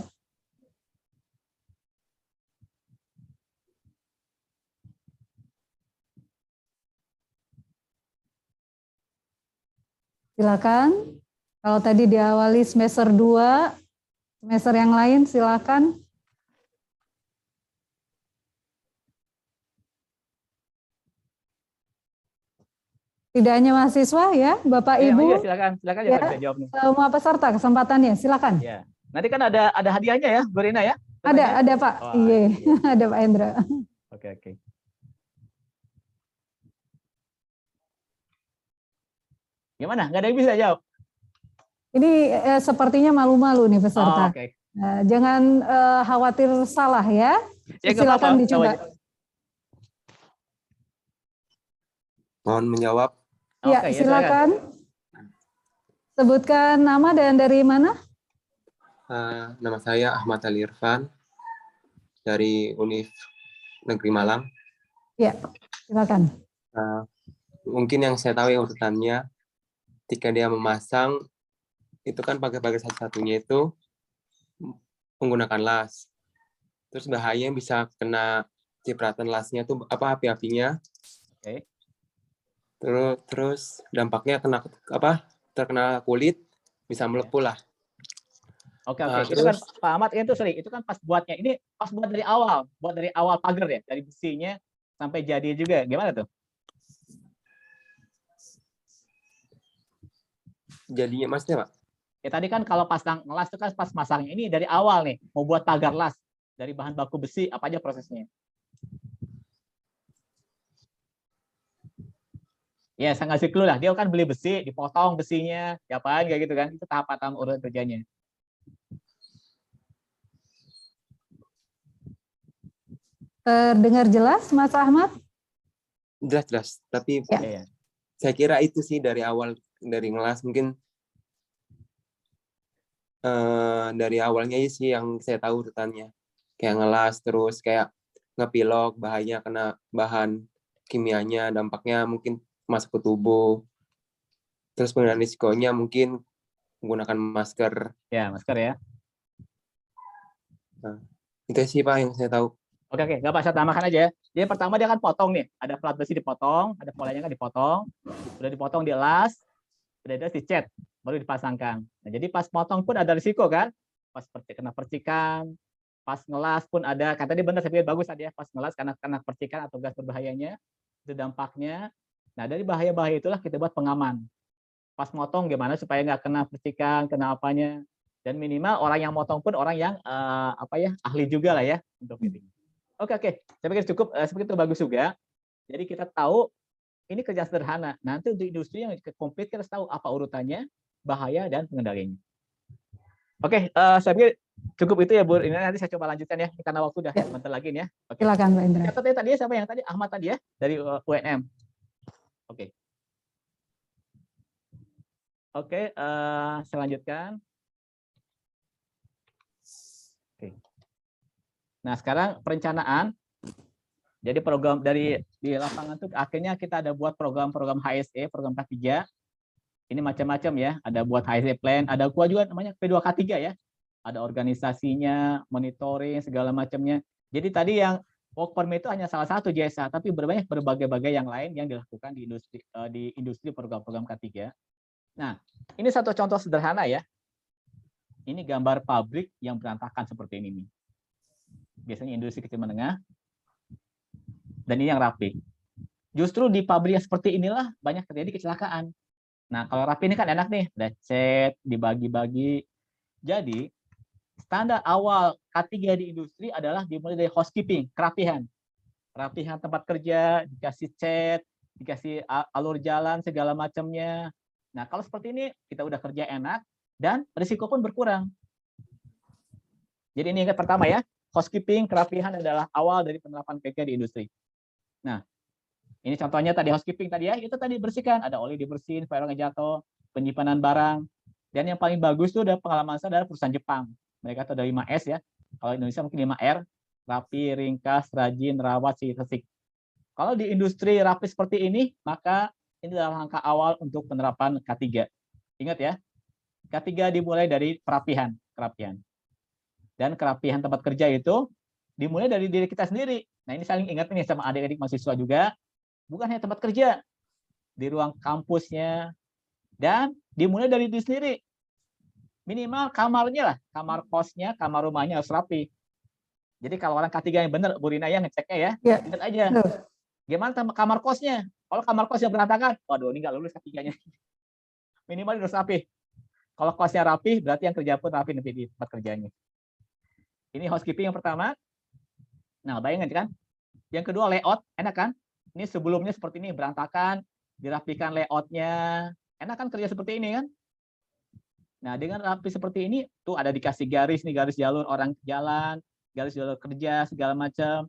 Silakan. Kalau tadi diawali semester 2, semester yang lain silakan. Tidak hanya mahasiswa ya, Bapak Ibu. Iya, silakan ya, bisa jawab nih. Semua peserta kesempatannya, silakan. Ya. Nanti kan ada hadiahnya ya, Bu Rina ya? Ada Pak. Oh, iya, ada Pak Endra. Oke. Gimana? Nggak ada yang bisa jawab? Ini sepertinya malu-malu nih peserta. Oke. Jangan khawatir salah ya. Silakan dicoba. Mohon menjawab. Ya, silakan. Sebutkan nama dan dari mana? Nama saya Ahmad Ali Irfan dari Univ Negeri Malang. Ya, silakan. Mungkin yang saya tahu ya urutannya, ketika dia memasang, itu kan pakai satu-satunya itu menggunakan las. Terus bahaya bisa kena cipratan lasnya tuh apa api-apinya. Oke. Terus dampaknya terkena kulit bisa melepuh lah. Oke. Itu kan Pak Ahmad itu kan pas buatnya. Ini pas buat dari awal pagar ya, dari besinya sampai jadi juga. Gimana tuh? Jadinya maksudnya, Pak? Ya tadi kan kalau pasang ngelas itu kan pas masangnya, ini dari awal nih mau buat pagar las dari bahan baku besi, apa aja prosesnya? Ya saya ngasih clue lah, dia kan beli besi, dipotong besinya, diapain kayak gitu kan, itu tahap urutan kerjanya. Terdengar jelas, Mas Ahmad? Jelas. Tapi Ya. saya kira itu sih dari awal, dari ngelas mungkin dari awalnya sih yang saya tahu urutannya. Kayak ngelas, terus kayak ngepilok, bahaya kena bahan kimianya, dampaknya mungkin masuk ke tubuh. Terus pengendalian risikonya mungkin menggunakan masker. Ya, masker ya. Nah, itu sih Pak yang saya tahu. Oke, nggak apa, saya tambahkan aja. Jadi pertama dia kan potong nih, ada plat besi dipotong, ada polanya kan dipotong, udah dipotong dielas, udah dicat, baru dipasangkan. Nah, jadi pas potong pun ada risiko kan, pas kena percikan, pas ngelas pun ada, kata dia benar, saya pikir bagus tadi ya, pas ngelas karena kena percikan atau gas berbahayanya, itu dampaknya. Nah, dari bahaya-bahaya itulah kita buat pengaman. Pas motong gimana supaya nggak kena percikan, kena apanya, dan minimal orang yang motong pun orang yang ahli juga lah ya untuk ini. Oke, saya pikir cukup, seperti itu bagus juga. Jadi kita tahu ini kerja sederhana. Nanti untuk industri yang komplit kita harus tahu apa urutannya, bahaya dan pengendaliannya. Oke, saya pikir cukup itu ya Bu. Ini nanti saya coba lanjutkan ya karena waktu udah sebentar lagi nih ya. Oke. Silakan Pak Indra. Catatnya tadi siapa yang tadi? Ahmad tadi ya dari UNM. Oke. Oke, saya lanjutkan. Oke. Nah, sekarang perencanaan. Jadi program di lapangan tuh akhirnya kita ada buat program-program HSE, program K3. Ini macam-macam ya. Ada buat HSE plan, ada juga namanya P2K3 ya. Ada organisasinya, monitoring segala macamnya. Jadi tadi yang work permit itu hanya salah satu jasa, tapi berbagai-bagai yang lain yang dilakukan di industri program-program K3. Nah, ini satu contoh sederhana ya. Ini gambar pabrik yang berantakan seperti ini nih. Biasanya industri kecil menengah. Dan ini yang rapi. Justru di pabrik yang seperti inilah banyak terjadi kecelakaan. Nah, kalau rapi ini kan enak nih, ada cat, dibagi-bagi. Jadi, standar awal K3 di industri adalah dimulai dari housekeeping, kerapihan. Kerapihan tempat kerja, dikasih cat, dikasih alur jalan, segala macamnya. Nah, kalau seperti ini, kita udah kerja enak, dan risiko pun berkurang. Jadi ini yang pertama ya, housekeeping, kerapihan adalah awal dari penerapan K3 di industri. Nah, ini contohnya tadi housekeeping tadi ya, itu tadi bersihkan, ada oli dibersihin, supaya nggak jatuh, penyimpanan barang. Dan yang paling bagus tuh ada pengalaman saya adalah perusahaan Jepang. Mereka tuh ada 5S ya. Kalau Indonesia mungkin 5R, rapi, ringkas, rajin, rawat, resik. Kalau di industri rapi seperti ini, maka ini adalah langkah awal untuk penerapan K3. Ingat ya, K3 dimulai dari kerapihan. Dan kerapihan tempat kerja itu dimulai dari diri kita sendiri. Nah, ini saling ingat nih sama adik-adik mahasiswa juga. Bukan hanya tempat kerja, di ruang kampusnya, dan dimulai dari diri sendiri. Minimal kamarnya lah, kamar kosnya, kamar rumahnya harus rapi. Jadi kalau orang K3 yang benar, Bu Rina ya ngeceknya ya, ingat aja. Gimana kamar kosnya? Kalau kamar kosnya berantakan, waduh ini nggak lulus K3-nya. Minimal harus rapi. Kalau kosnya rapi, berarti yang kerja pun rapi di tempat kerjanya. Ini housekeeping yang pertama. Nah, bayangin kan. Yang kedua layout, enak kan? Ini sebelumnya seperti ini, berantakan, dirapikan layoutnya. Enak kan kerja seperti ini kan? Nah, dengan rapi seperti ini, tuh ada dikasih garis, nih garis jalur orang jalan, garis jalur kerja, segala macam.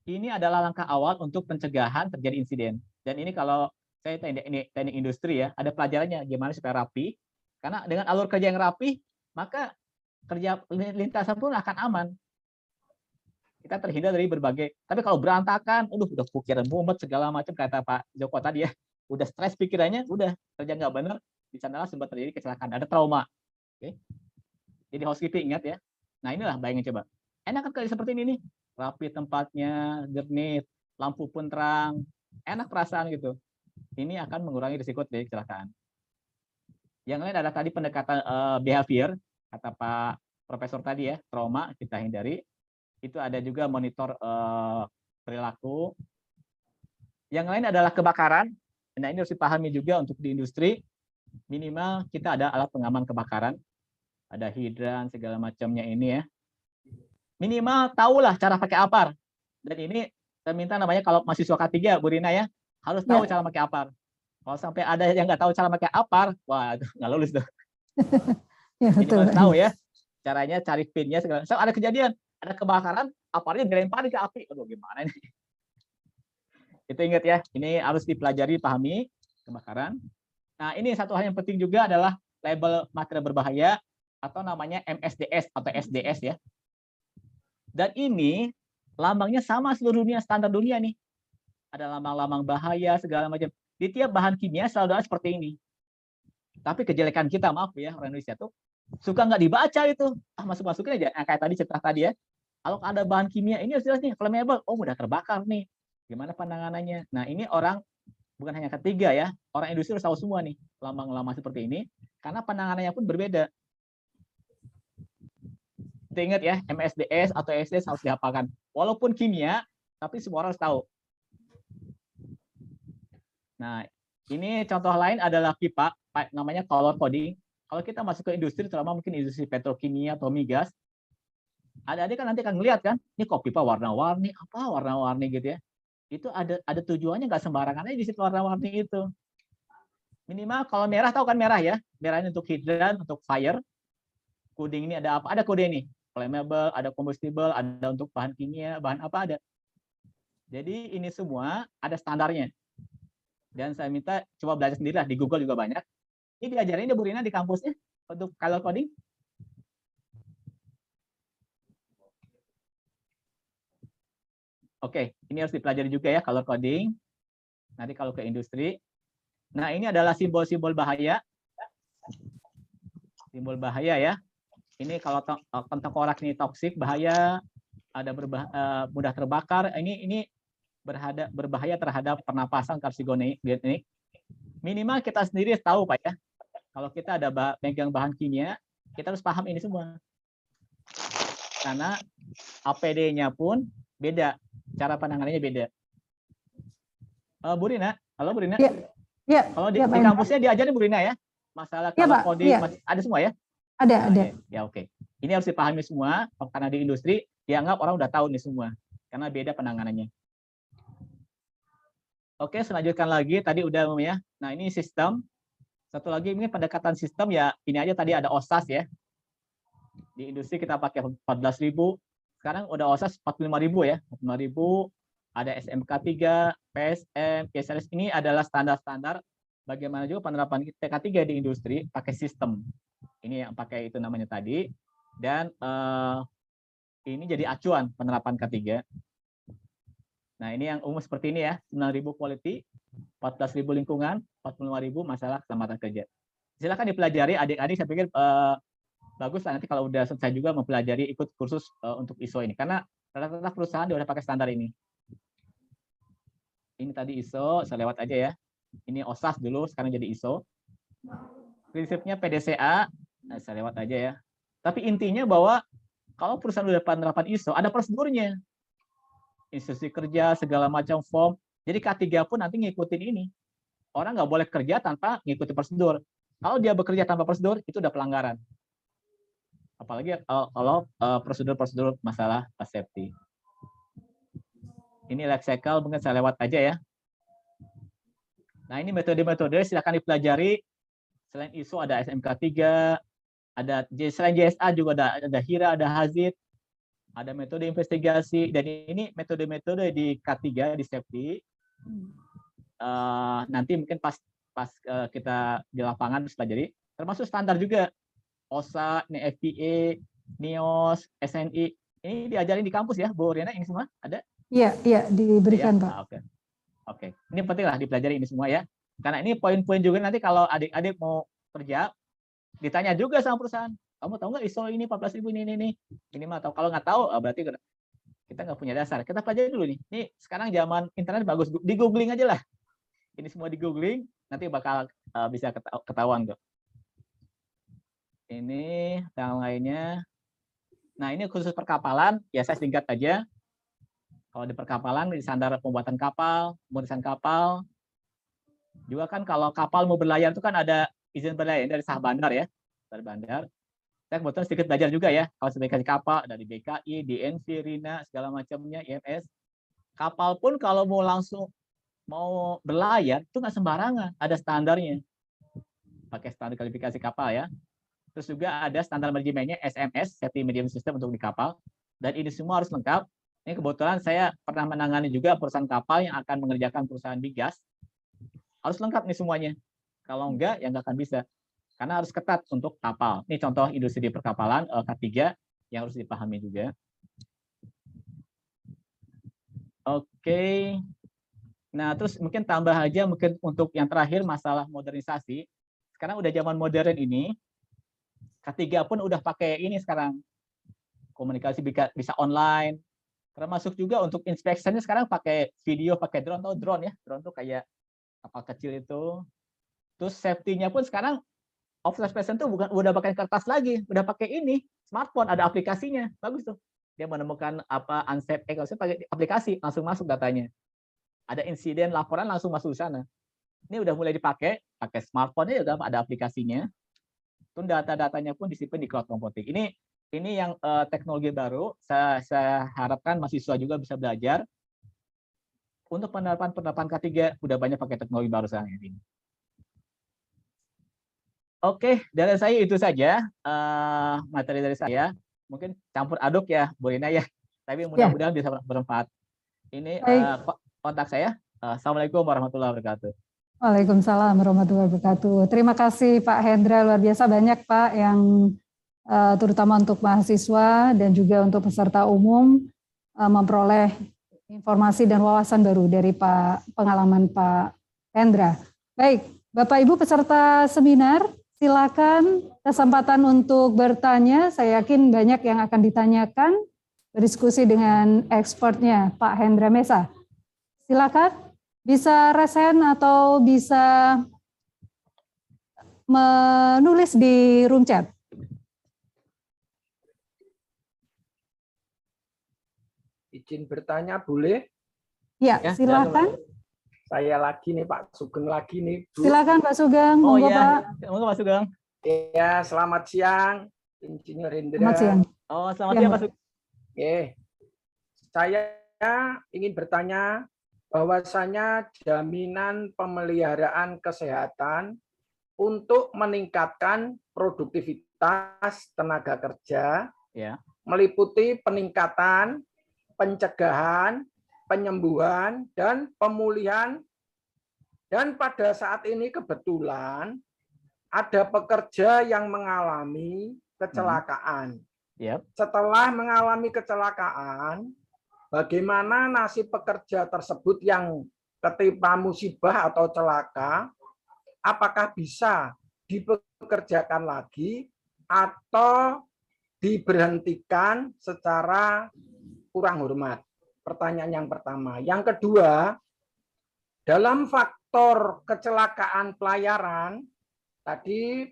Ini adalah langkah awal untuk pencegahan terjadi insiden. Dan ini kalau saya teknik industri ya, ada pelajarannya gimana supaya rapi. Karena dengan alur kerja yang rapi, maka kerja lintasan pun akan aman. Kita terhindar dari berbagai. Tapi kalau berantakan, udah pikiran mumet segala macam kata Pak Joko tadi ya, udah stres pikirannya, udah kerja nggak benar, di sanalah sempat terjadi kecelakaan, ada trauma. Oke. Jadi housekeeping ingat ya. Nah inilah bayangin coba. Enak kan kerja seperti ini nih, rapi tempatnya, jernih, lampu pun terang, enak perasaan gitu. Ini akan mengurangi risiko dari kecelakaan. Yang lain ada tadi pendekatan behavior, kata Pak Profesor tadi ya, trauma kita hindari. Itu ada juga monitor perilaku. Yang lain adalah kebakaran. Nah ini harus dipahami juga untuk di industri. minimal kita ada alat pengaman kebakaran, ada hidran segala macamnya ini ya. Minimal tahulah cara pakai APAR. Dan ini saya minta namanya kalau mahasiswa K3 Bu Rina ya, harus tahu cara pakai APAR. Kalau sampai ada yang nggak tahu cara pakai APAR, wah nggak lulus tuh. Ya, Ini betul. harus tahu ya caranya, cari pinnya segala. So, ada kejadian, ada kebakaran, APAR-nya dilemparin ke api. Aduh gimana ini? Itu ingat ya, ini harus dipelajari, pahami kebakaran. Nah ini satu hal yang penting juga adalah label material berbahaya atau namanya MSDS atau SDS ya. Dan ini lambangnya sama seluruh dunia, standar dunia nih. Ada lambang-lambang bahaya segala macam. Di tiap bahan kimia selalu ada seperti ini. Tapi kejelekan kita, maaf ya, orang Indonesia tuh suka nggak dibaca itu. Masuk-masukin aja. Nah, kayak tadi cerita tadi ya. Kalau ada bahan kimia ini jelas nih, flammable. Oh, mudah terbakar nih. Gimana penanganannya? Nah, ini orang bukan hanya K3 ya, orang industri harus tahu semua nih lambang-lambang seperti ini, karena penanganannya pun berbeda. Kita ingat ya, MSDS atau SDS harus dihafalkan. Walaupun kimia, tapi semua orang harus tahu. Nah, ini contoh lain adalah pipa, namanya color coding. Kalau kita masuk ke industri, terutama mungkin industri petrokimia atau migas, adik-adik kan nanti akan ngeliat kan, ini kok pipa warna-warni, apa warna-warni gitu ya. Itu ada tujuannya, nggak sembarangan aja di situ warna-warni itu. Minimal kalau merah, tahu kan merah ya, merah ini untuk hidran, untuk fire. Coding ini ada apa? Ada kode ini, flammable, ada combustible, ada untuk bahan kimia, bahan apa ada. Jadi ini semua ada standarnya. Dan saya minta coba belajar sendiri lah, di Google juga banyak. Ini diajarin Bu Rina di kampusnya untuk color coding. Oke, ini harus dipelajari juga ya, color coding. Nanti kalau ke industri. Nah, ini adalah simbol-simbol bahaya. Simbol bahaya ya. Ini kalau tengkorak ini toksik, bahaya, ada mudah terbakar. Ini berbahaya terhadap pernapasan, karsiogenik. Minimal kita sendiri tahu Pak ya. Kalau kita ada pegang bahan kimia, kita harus paham ini semua. Karena APD-nya pun beda, cara penanganannya beda. Bu Rina, halo Bu Rina. Ya. Kalau di kampusnya diajarin Bu Rina ya, masalah color coding, ada semua ya? Ada. Ya oke. Ini harus dipahami semua, karena di industri dianggap orang udah tahu nih semua, karena beda penanganannya. Oke, selanjutkan lagi, tadi udah ya. Nah ini sistem. Satu lagi ini pendekatan sistem ya, ini aja tadi ada OSAS ya. Di industri kita pakai 14.000, sekarang udah OSAS 45.000 ya. 45.000, ada SMK 3, PSM, KSLS, ini adalah standar-standar bagaimana juga penerapan TK3 di industri pakai sistem. Ini yang pakai itu namanya tadi. Dan ini jadi acuan penerapan K3. Nah, ini yang umum seperti ini ya, 9.000 quality, 14.000 lingkungan, 45.000 masalah keselamatan kerja. Silakan dipelajari adik-adik, saya pikir bagus lah nanti kalau udah selesai juga mempelajari ikut kursus untuk ISO ini, karena rata-rata perusahaan udah pakai standar ini. Ini tadi ISO, saya lewat aja ya. Ini OSAS dulu, sekarang jadi ISO. Prinsipnya PDCA, saya lewat aja ya. Tapi intinya bahwa kalau perusahaan udah penerapan ISO, ada prosedurnya. Instruksi kerja, segala macam form. Jadi K3 pun nanti ngikutin ini. Orang nggak boleh kerja tanpa ngikutin prosedur. Kalau dia bekerja tanpa prosedur, itu udah pelanggaran. Apalagi kalau prosedur-prosedur masalah safety. Ini life cycle, mungkin saya lewat aja ya. Nah ini metode-metode silakan dipelajari. Selain ISO ada SMK 3, selain JSA juga ada HIRA, ada HAZID, ada metode investigasi, dan ini metode-metode di K3 di safety. Nanti mungkin pas kita di lapangan harus pelajari, termasuk standar juga. OSA, FPA, NIOS, SNI, ini diajarin di kampus ya, Bu Riana, ini semua ada? Iya, diberikan ya? Pak. Oke. Ini penting lah dipelajari ini semua ya. Karena ini poin-poin juga nanti kalau adik-adik mau kerja, ditanya juga sama perusahaan. Kamu tahu nggak ISO ini 14.000 ini minimal tahu. Kalau nggak tahu berarti kita nggak punya dasar. Kita pelajari dulu nih. Ini sekarang zaman internet bagus, di googling aja lah. Ini semua di googling, nanti bakal bisa ketahuan kok. Ini yang lainnya. Nah ini khusus perkapalan, ya saya singkat aja. Kalau di perkapalan, di standar pembuatan kapal, pemeriksaan kapal. Juga kan kalau kapal mau berlayar itu kan ada izin penilaian dari Sah Bandar ya, dari Bandar. Saya kebetulan sedikit belajar juga ya, kalau sertifikasi kapal dari BKI, DNV, RINA, segala macamnya, IMS. Kapal pun kalau mau langsung mau berlayar itu nggak sembarangan, ada standarnya. Pakai standar kualifikasi kapal ya. Terus juga ada standar manajemennya SMS, Safety Medium System untuk di kapal. Dan ini semua harus lengkap. Ini kebetulan saya pernah menangani juga perusahaan kapal yang akan mengerjakan perusahaan migas. Harus lengkap nih semuanya. Kalau enggak, ya nggak akan bisa. Karena harus ketat untuk kapal. Ini contoh industri di perkapalan K3 yang harus dipahami juga. Oke. Nah, terus mungkin tambah aja mungkin untuk yang terakhir masalah modernisasi. Sekarang udah zaman modern ini, K3 pun udah pakai ini sekarang. Komunikasi bisa online. Termasuk juga untuk inspeksinya sekarang pakai video, pakai drone. Tahu drone ya? Drone tuh kayak kapal kecil itu. Terus safety-nya pun sekarang observation tuh udah pakai kertas lagi, udah pakai ini smartphone, ada aplikasinya, bagus tuh. Dia menemukan apa unsafe, kalau saya pakai aplikasi langsung masuk datanya. Ada insiden laporan langsung masuk ke sana. Ini udah mulai dipakai, pakai smartphone-nya udah ada aplikasinya. Tuh data-datanya pun disimpan di cloud computing. Ini yang teknologi baru. Saya harapkan mahasiswa juga bisa belajar. Untuk penerapan K3 udah banyak pakai teknologi baru sekarang ini. Oke, dari saya itu saja materi dari saya. Mungkin campur aduk ya, Bu Rina ya. Tapi mudah-mudahan bisa bermanfaat. Ini kontak saya. Assalamualaikum warahmatullahi wabarakatuh. Waalaikumsalam warahmatullahi wabarakatuh. Terima kasih Pak Hendra, luar biasa banyak Pak yang terutama untuk mahasiswa dan juga untuk peserta umum memperoleh informasi dan wawasan baru dari pengalaman Pak Hendra. Baik, Bapak Ibu peserta seminar, silakan kesempatan untuk bertanya. Saya yakin banyak yang akan ditanyakan, berdiskusi dengan expertnya Pak Hendra Mesa. Silakan, bisa raise hand atau bisa menulis di room chat. Izin bertanya boleh? Ya, silakan. Saya lagi nih Pak Sugeng lagi nih. Bu. Silakan Pak Sugeng. Oh monggo, iya, Pak. monggo Pak Sugeng. Ya, selamat siang, Insinyur Hendra. Selamat siang. Oh, selamat siang Pak Sugeng. Oke, saya ingin bertanya bahwasanya jaminan pemeliharaan kesehatan untuk meningkatkan produktivitas tenaga kerja, meliputi peningkatan, pencegahan, penyembuhan, dan pemulihan. Dan pada saat ini kebetulan ada pekerja yang mengalami kecelakaan. Setelah mengalami kecelakaan, bagaimana nasib pekerja tersebut yang ketimpa musibah atau celaka? Apakah bisa dipekerjakan lagi atau diberhentikan secara kurang hormat? Pertanyaan yang pertama. Yang kedua, dalam faktor kecelakaan pelayaran, tadi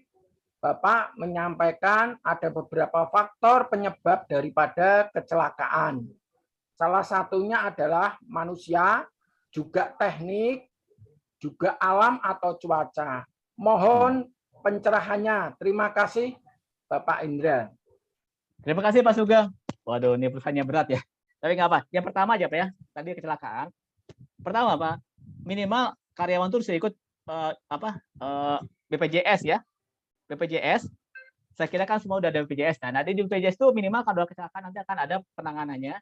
Bapak menyampaikan ada beberapa faktor penyebab daripada kecelakaan. Salah satunya adalah manusia, juga teknik, juga alam atau cuaca. Mohon pencerahannya. Terima kasih Bapak Indra. Terima kasih Pak Sugeng. Waduh, ini pertanyaannya berat ya. Tapi nggak apa. Yang pertama aja Pak ya. Tadi kecelakaan. Pertama Pak, minimal karyawan itu harus ikut BPJS ya. BPJS. Saya kira kan semua udah ada BPJS. Nah, nanti di BPJS itu minimal kalau kecelakaan nanti akan ada penanganannya,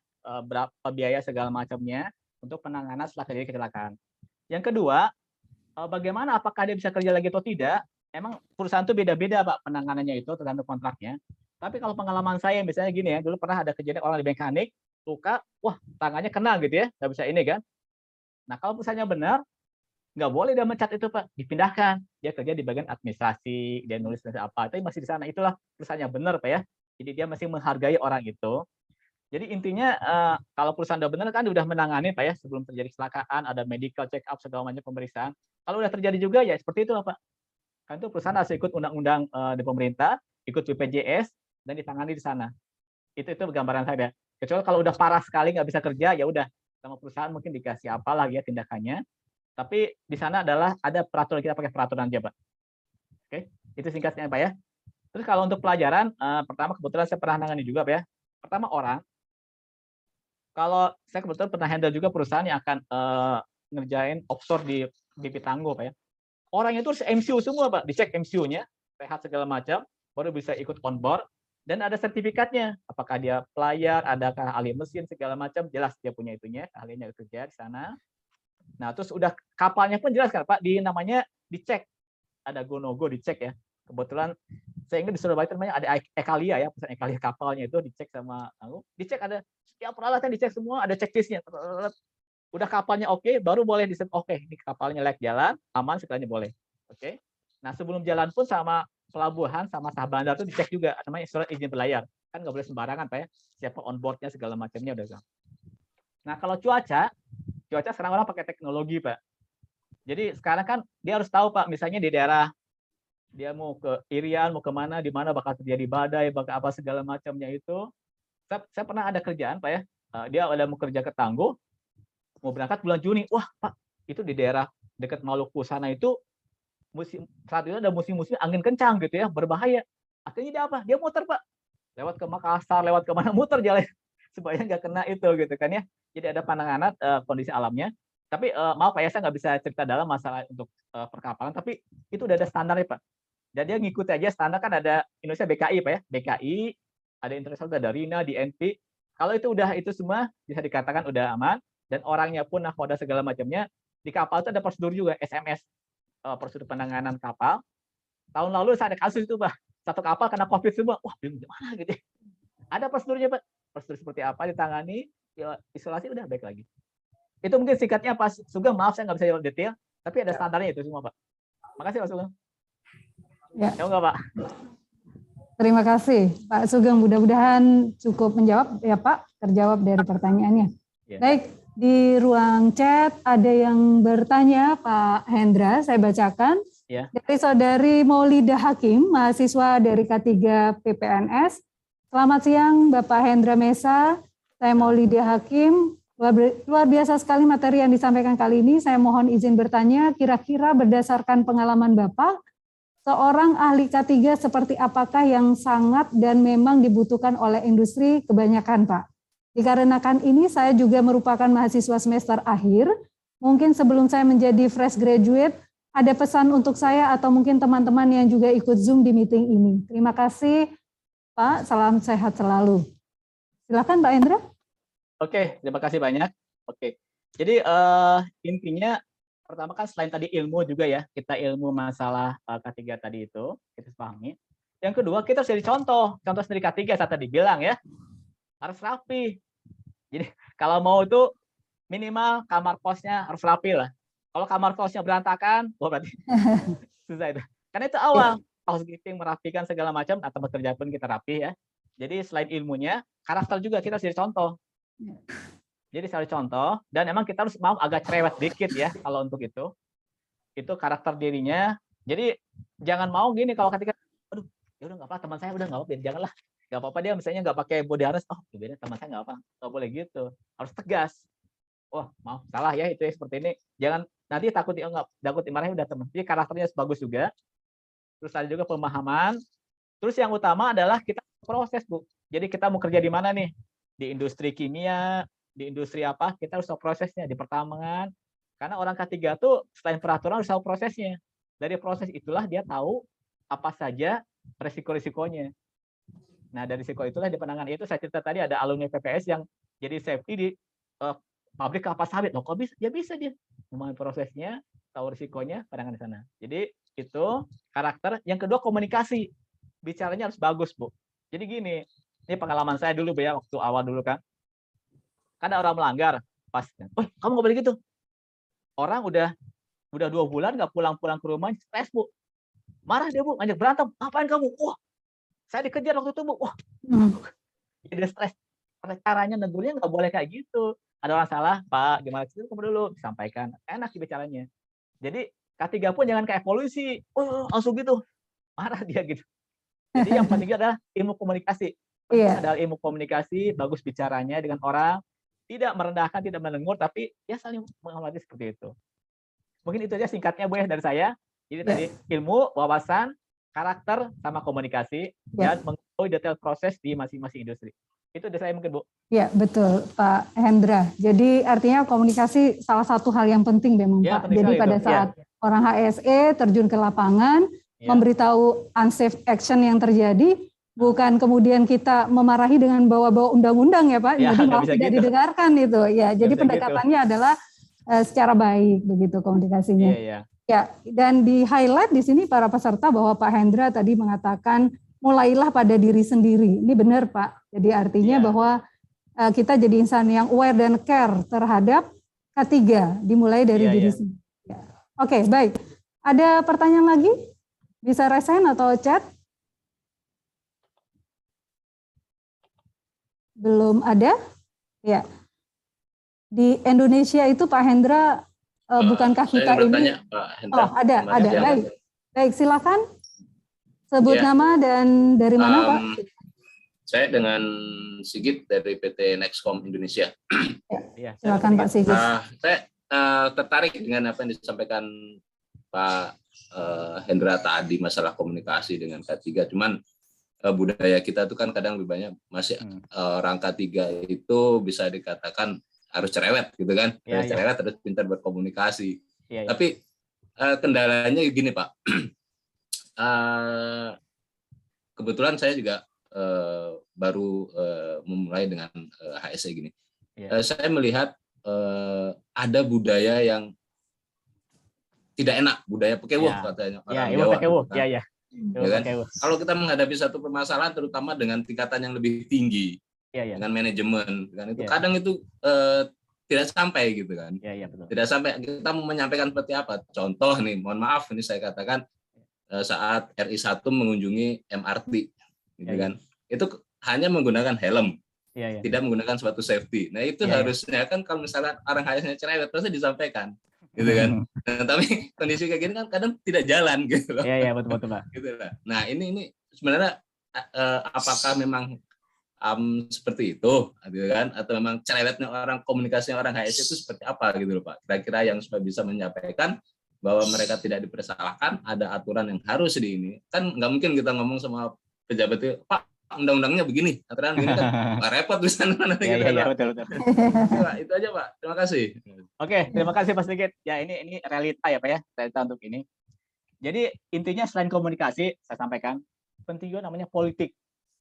berapa biaya segala macamnya untuk penanganan setelah terjadi kecelakaan. Yang kedua, bagaimana apakah dia bisa kerja lagi atau tidak? Emang perusahaan itu beda-beda Pak penanganannya itu tergantung kontraknya. Tapi kalau pengalaman saya misalnya gini ya, dulu pernah ada kejadian orang di mekanik, luka, wah tangannya kena gitu ya, nggak bisa ini kan. Nah kalau perusahaannya benar, nggak boleh dia mencat itu Pak, dipindahkan. Dia kerja di bagian administrasi, dia nulis apa, tapi masih di sana. Itulah perusahaannya benar Pak ya. Jadi dia masih menghargai orang itu. Jadi intinya kalau perusahaan udah benar kan udah menangani Pak ya, sebelum terjadi kecelakaan, ada medical check up segala macam pemeriksaan. Kalau udah terjadi juga ya seperti itu Pak. Kan itu perusahaan harus ikut undang-undang di pemerintah, ikut BPJS dan ditangani di sana. Itu gambaran saya. Kecuali kalau udah parah sekali nggak bisa kerja, ya udah sama perusahaan mungkin dikasih apalah ya tindakannya. Tapi di sana adalah ada peraturan, kita pakai peraturan aja Pak. Oke, itu singkatnya Pak ya. Terus kalau untuk pelajaran, pertama kebetulan saya pernah nangani juga Pak ya. Pertama orang, kalau saya kebetulan pernah handle juga perusahaan yang akan ngerjain offshore di BP Tangguh Pak ya. Orangnya itu harus MCU semua Pak, dicek MCU-nya, sehat segala macam, baru bisa ikut on board, dan ada sertifikatnya. Apakah dia pelayar, adakah ahli mesin, segala macam, jelas dia punya itunya, ahlinya kerja di sana. Nah, terus udah kapalnya pun jelas kan Pak, namanya dicek. Ada go no go dicek ya. Kebetulan saya ingat di Surabaya namanya ada Ekalia ya, perusahaan Ekalia kapalnya itu dicek sama dicek ada setiap peralatan dicek semua, ada checklistnya. Udah kapalnya oke, baru boleh disebut oke, ini kapalnya layak jalan, aman sekalinya boleh. Oke. Nah, sebelum jalan pun sama pelabuhan sama sah bandar itu dicek juga namanya surat izin berlayar. Kan nggak boleh sembarangan Pak ya. Siapa on board-nya segala macamnya udah. Nah, kalau cuaca sekarang orang pakai teknologi Pak. Jadi sekarang kan dia harus tahu Pak, misalnya di daerah dia mau ke Irian, mau kemana, di mana bakal terjadi badai, bakal apa segala macamnya itu. Saya pernah ada kerjaan Pak ya, dia ada mau kerja ke Tangguh, mau berangkat bulan Juni. Wah Pak, itu di daerah dekat Maluku sana itu saat itu ada musim-musim angin kencang gitu ya, berbahaya. Akhirnya dia apa? Dia muter Pak, lewat ke Makassar, lewat kemana, muter jalan supaya nggak kena itu gitu kan ya. Jadi ada pandangan kondisi alamnya. Tapi maaf Pak ya, saya nggak bisa cerita dalam masalah untuk perkapalan, tapi itu udah ada standarnya Pak. Dan dia ngikuti aja standar, kan ada Indonesia BKI Pak ya, BKI, ada internasional, ada RINA, DNP. Kalau itu udah itu semua bisa dikatakan udah aman, dan orangnya pun nahkoda segala macamnya. Di kapal itu ada prosedur juga, SMS, prosedur penanganan kapal. Tahun lalu saya ada kasus itu Pak, satu kapal kena COVID semua. Wah, bingung gimana gitu. Ada prosedurnya Pak, prosedur seperti apa ditangani, isolasi udah baik lagi. Itu mungkin singkatnya Pak Sugeng, maaf saya nggak bisa detail, tapi ada standarnya itu semua Pak. Makasih Pak Sugeng. Ya. Ya enggak Pak? Terima kasih Pak Sugeng, mudah-mudahan cukup menjawab ya Pak, terjawab dari pertanyaannya. Ya. Baik, di ruang chat ada yang bertanya Pak Hendra, saya bacakan. Ya. Dari saudari Maulida Hakim, mahasiswa dari K3 PPNS. Selamat siang Bapak Hendra Mesa, saya Maulida Hakim. Luar biasa sekali materi yang disampaikan kali ini. Saya mohon izin bertanya, kira-kira berdasarkan pengalaman Bapak, seorang ahli K3 seperti apakah yang sangat dan memang dibutuhkan oleh industri kebanyakan Pak? Dikarenakan ini saya juga merupakan mahasiswa semester akhir, mungkin sebelum saya menjadi fresh graduate, ada pesan untuk saya atau mungkin teman-teman yang juga ikut Zoom di meeting ini. Terima kasih Pak, salam sehat selalu. Silakan Pak Hendra. Oke, terima kasih banyak. Oke, jadi intinya pertama kan selain tadi ilmu juga ya, kita ilmu masalah K3 tadi itu, kita pahami. Yang kedua, kita harus jadi contoh sendiri K3 saya tadi bilang ya, harus rapi. Jadi kalau mau itu minimal kamar kosnya harus rapi lah. Kalau kamar kosnya berantakan, berarti susah itu. Karena itu awal, housekeeping, merapikan segala macam, atau bekerja pun kita rapi ya. Jadi selain ilmunya, karakter juga kita harus jadi contoh. Jadi saya contoh, dan emang kita harus mau agak cerewet dikit ya kalau untuk itu karakter dirinya. Jadi jangan mau gini kalau ketika aduh ya udah nggak apa, teman saya udah nggak apa, janganlah, nggak apa-apa dia misalnya nggak pakai body harness, oh beda teman saya nggak apa, nggak boleh gitu, harus tegas. Wah maaf salah ya itu ya, seperti ini, jangan nanti takut dimarahin udah teman. Jadi karakternya harus bagus juga. Terus ada juga pemahaman. Terus yang utama adalah kita proses Bu. Jadi kita mau kerja di mana nih? Di industri kimia, di industri apa, kita harus tahu prosesnya, di pertambangan. Karena orang K3 tuh selain peraturan harus tahu prosesnya. Dari proses itulah dia tahu apa saja resiko-risikonya. Nah, dari risiko itulah di penanganan itu saya cerita tadi ada alumni PPS yang jadi safety di pabrik kapal sawit. Loh, kok bisa? Ya bisa dia. Memahami prosesnya, tahu risikonya, penanganan di sana. Jadi itu karakter. Yang kedua komunikasi. Bicaranya harus bagus, Bu. Jadi gini, ini pengalaman saya dulu ya, waktu awal dulu kan. Ada orang melanggar, pas, "Woi, kamu nggak boleh gitu." Orang udah 2 bulan nggak pulang-pulang ke rumah, stres Bu. Marah dia Bu, ngajak berantem. "Ngapain kamu?" "Wah, saya dikejar waktu itu Bu." Wah, jadi stres. Caranya negurnya nggak boleh kayak gitu. Ada orang salah, "Pak, gimana sih?" Kamu dulu disampaikan. Enak sih bicaranya. Jadi K3 pun jangan kayak polisi, "Oh, langsung gitu." Marah dia gitu. Jadi yang penting adalah ilmu komunikasi. Adalah ilmu komunikasi, bagus bicaranya dengan orang, tidak merendahkan, tidak melengur, tapi ya saling menghormati seperti itu. Mungkin itu aja singkatnya Bu ya dari saya. Jadi tadi ilmu, wawasan, karakter, sama komunikasi, dan mengetahui detail proses di masing-masing industri. Itu dari saya mungkin, Bu. Ya, betul, Pak Hendra. Jadi artinya komunikasi salah satu hal yang penting memang, Ya, Pak. Jadi pada saat orang HSE terjun ke lapangan, memberitahu unsafe action yang terjadi, bukan kemudian kita memarahi dengan bawa-bawa undang-undang ya, Pak. Jadi malah tidak didengarkan itu. Ya, jadi pendekatannya adalah secara baik begitu komunikasinya. Ya, dan di highlight di sini para peserta bahwa Pak Hendra tadi mengatakan mulailah pada diri sendiri. Ini benar, Pak. Jadi artinya bahwa kita jadi insan yang aware dan care terhadap K3, dimulai dari diri sendiri. Ya. Oke, baik. Ada pertanyaan lagi? Bisa raise hand atau chat? Belum ada? Ya. Di Indonesia itu Pak Hendra, bukankah kita ini? Bertanya, Pak Hendra. Oh, ada. Baik. Baik, silakan. Sebut nama dan dari mana, Pak? Saya dengan Sigit dari PT Nexcom Indonesia. Silakan Pak Sigit. Saya tertarik dengan apa yang disampaikan Pak Hendra tadi masalah komunikasi dengan K3. Cuman budaya kita itu kan kadang lebih banyak masih orang K3 itu bisa dikatakan harus cerewet gitu kan, harus cerewet, harus pintar berkomunikasi. Tapi kendalanya gini Pak, kebetulan saya juga baru memulai dengan HSE gini. Saya melihat ada budaya yang tidak enak, budaya pekewuh katanya orang Jawa. Ya kan? Kalau kita menghadapi satu permasalahan, terutama dengan tingkatan yang lebih tinggi, dengan manajemen, kan itu kadang itu tidak sampai gitu kan. Tidak sampai. Kita mau menyampaikan seperti apa? Contoh nih, mohon maaf ini saya katakan saat RI1 mengunjungi MRT, gitu kan, itu hanya menggunakan helm, tidak menggunakan suatu safety. Nah itu harusnya kan kalau misalnya orang HSE cerewet pasti disampaikan, gitu kan. Nah, tapi kondisi kayak gini kan kadang tidak jalan gitu loh. Iya betul Pak. Gitu lah. Nah ini sebenarnya apakah memang seperti itu, gitu kan? Atau memang cerewetnya orang, komunikasinya orang HSE itu seperti apa gitu loh Pak? Kira-kira yang supaya bisa menyampaikan bahwa mereka tidak dipersalahkan, ada aturan yang harus di ini. Kan nggak mungkin kita ngomong sama pejabat itu, Pak, undang-undangnya begini, aturan begini kan repot di sana nanti gitu. Betul. Itu aja Pak. Terima kasih. Oke, terima kasih Pak Sigit. Ya ini realita ya Pak ya, realita untuk ini. Jadi intinya selain komunikasi, saya sampaikan, penting juga namanya politik.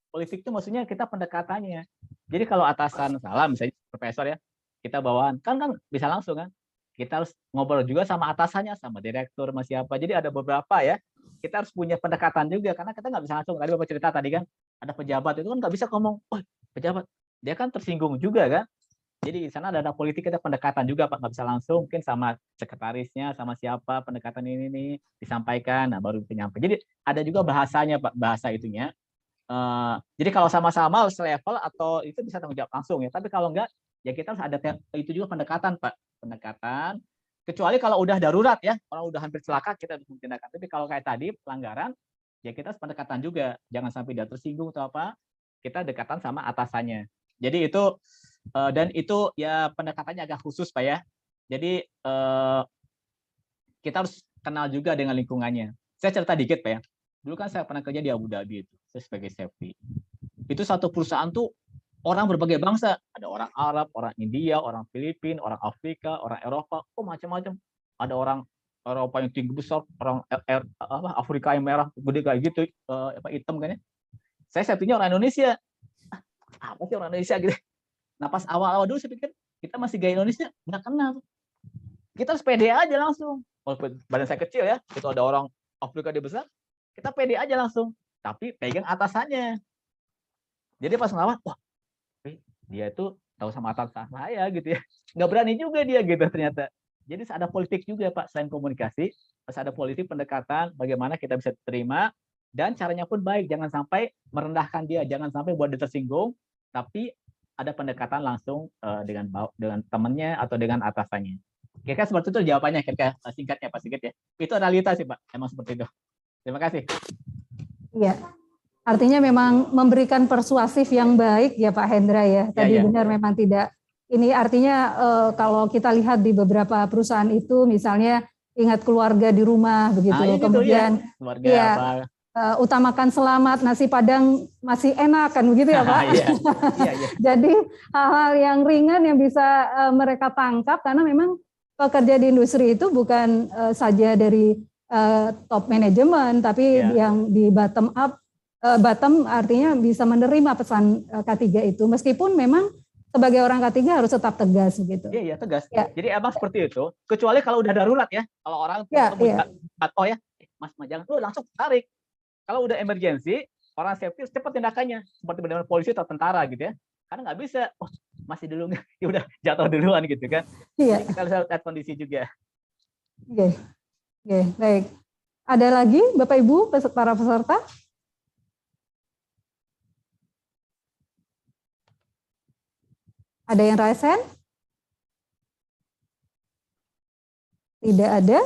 Politik itu maksudnya kita pendekatannya. Jadi kalau atasan salah, misalnya profesor ya, kita bawaan, kan bisa langsung kan. Kita harus ngobrol juga sama atasannya, sama direktur, sama siapa. Jadi ada beberapa ya, kita harus punya pendekatan juga, karena kita nggak bisa langsung. Tadi Bapak cerita tadi kan, ada pejabat itu kan nggak bisa ngomong, oh pejabat, dia kan tersinggung juga kan. Jadi di sana ada politik, kita pendekatan juga Pak, nggak bisa langsung, mungkin sama sekretarisnya, sama siapa, pendekatan ini nih disampaikan, nah baru penyampaian. Jadi ada juga bahasanya Pak, bahasa itunya. Jadi kalau sama-sama selevel atau itu bisa tanggung jawab langsung ya, tapi kalau enggak, ya kita harus ada itu juga pendekatan Pak, pendekatan. Kecuali kalau udah darurat ya, orang udah hampir celaka, kita harus tindakan. Tapi kalau kayak tadi pelanggaran, ya kita harus pendekatan juga, jangan sampai dia tersinggung atau apa, kita dekatan sama atasannya. Jadi itu dan itu ya pendekatannya agak khusus Pak ya. Jadi kita harus kenal juga dengan lingkungannya. Saya cerita dikit Pak ya. Dulu kan saya pernah kerja di Abu Dhabi itu, saya sebagai safety. Itu satu perusahaan tuh orang berbagai bangsa, ada orang Arab, orang India, orang Filipina, orang Afrika, orang Eropa, macam-macam. Ada orang Eropa yang tinggi besar, orang Afrika yang merah, gede kayak gitu, hitam kan ya. Saya safety-nya orang Indonesia. Apa sih orang Indonesia gitu? Nah pas awal-awal dulu saya pikir kita masih gaya Indonesia, nggak kenal. Kita harus pede aja langsung. Walaupun badan saya kecil ya, itu ada orang Afrika dia besar, kita pede aja langsung. Tapi pegang atasannya. Jadi pas ngelawan, wah dia itu tahu sama atasan saya gitu ya. Nggak berani juga dia gitu ternyata. Jadi ada politik juga Pak, selain komunikasi, harus ada politik pendekatan bagaimana kita bisa terima, dan caranya pun baik, jangan sampai merendahkan dia, jangan sampai buat dia tersinggung, tapi ada pendekatan langsung dengan temannya atau dengan atasannya. Kira-kira seperti itu jawabannya, kira-kira singkatnya Pak Sigit ya. Itu realitas sih Pak, emang seperti itu. Terima kasih. Iya. Artinya memang memberikan persuasif yang baik ya Pak Hendra ya. Tadi benar memang tidak. Ini artinya kalau kita lihat di beberapa perusahaan itu misalnya ingat keluarga di rumah begitu. Iya gitu, Kemudian ya. Keluarga ya, apa? Utamakan selamat, nasi Padang masih enak kan begitu ya Pak. Iya, iya. Jadi hal-hal yang ringan yang bisa mereka tangkap, karena memang pekerja di industri itu bukan saja dari top manajemen, tapi yang di bottom up, bottom artinya bisa menerima pesan K3 itu, meskipun memang sebagai orang K3 harus tetap tegas begitu. Iya, tegas. Ya. Jadi emang seperti itu, kecuali kalau udah darurat ya, kalau orang oh ya, Mas jangan lu langsung tarik. Kalau udah emergency, orang safety cepat tindakannya, seperti benar polisi atau tentara gitu ya. Karena nggak bisa, oh masih dulu ya udah jatuh duluan gitu kan. Iya. Jadi kita harus lihat kondisi juga. Oke, baik. Ada lagi Bapak Ibu para peserta? Ada yang raise hand? Tidak ada?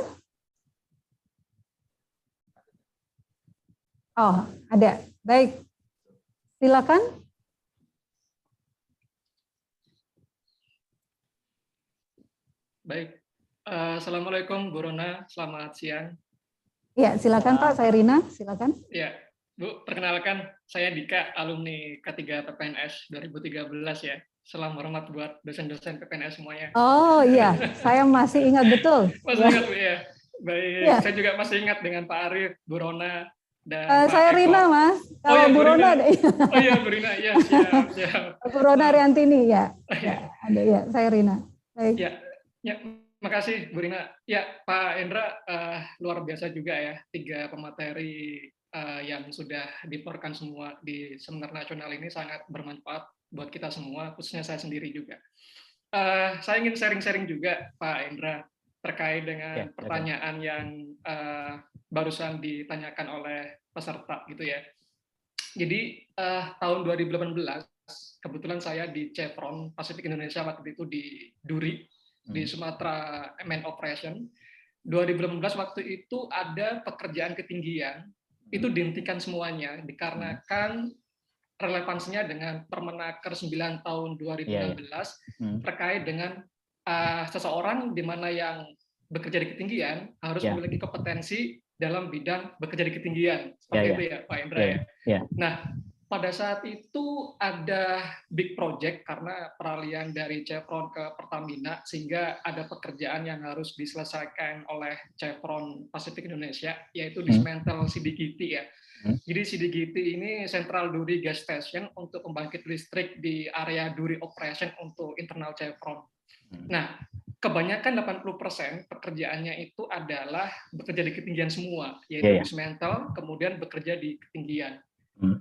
Oh, ada. Baik. Silakan. Baik. Assalamualaikum Bu Rona, selamat siang. Ya, silakan Pak, saya Rina, silakan. Ya, Bu, perkenalkan saya Dika, alumni K3 PPNS 2013 ya. Salam hormat buat dosen-dosen PPNS semuanya. Oh iya, saya masih ingat betul. Masih ingat Bu ya. Baik, ya. Saya juga masih ingat dengan Pak Arief, Bu Rona, dan saya Pak Rina, Mas. Kalau iya, Bu Rona ada. Oh iya, Bu Rina, ya siap. Bu Rona Riantini, ya. Ada ya, saya Rina. Baik. Ya, makasih Bu Rina. Ya, Pak Hendra, luar biasa juga ya, 3 pemateri yang sudah diporkan semua di seminar nasional ini sangat bermanfaat buat kita semua, khususnya saya sendiri juga. Saya ingin sharing-sharing juga, Pak Hendra, terkait dengan pertanyaan yang barusan ditanyakan oleh peserta gitu ya. Jadi tahun 2018 kebetulan saya di Chevron Pacific Indonesia waktu itu di Duri di Sumatera Main Operation. 2018 waktu itu ada pekerjaan ketinggian itu dihentikan semuanya dikarenakan relevansinya dengan Permenaker 9 tahun 2016 terkait dengan seseorang di mana yang bekerja di ketinggian harus memiliki kompetensi dalam bidang bekerja di ketinggian. Seperti itu ya Pak Hendra ya. Nah, pada saat itu ada big project karena peralihan dari Chevron ke Pertamina sehingga ada pekerjaan yang harus diselesaikan oleh Chevron Pacific Indonesia yaitu dismantle CDGT ya. Jadi CDGT ini Central Duri Gas Station untuk pembangkit listrik di area Duri Operation untuk internal Chevron. Nah, kebanyakan 80% pekerjaannya itu adalah bekerja di ketinggian semua, yaitu dismantle, kemudian bekerja di ketinggian.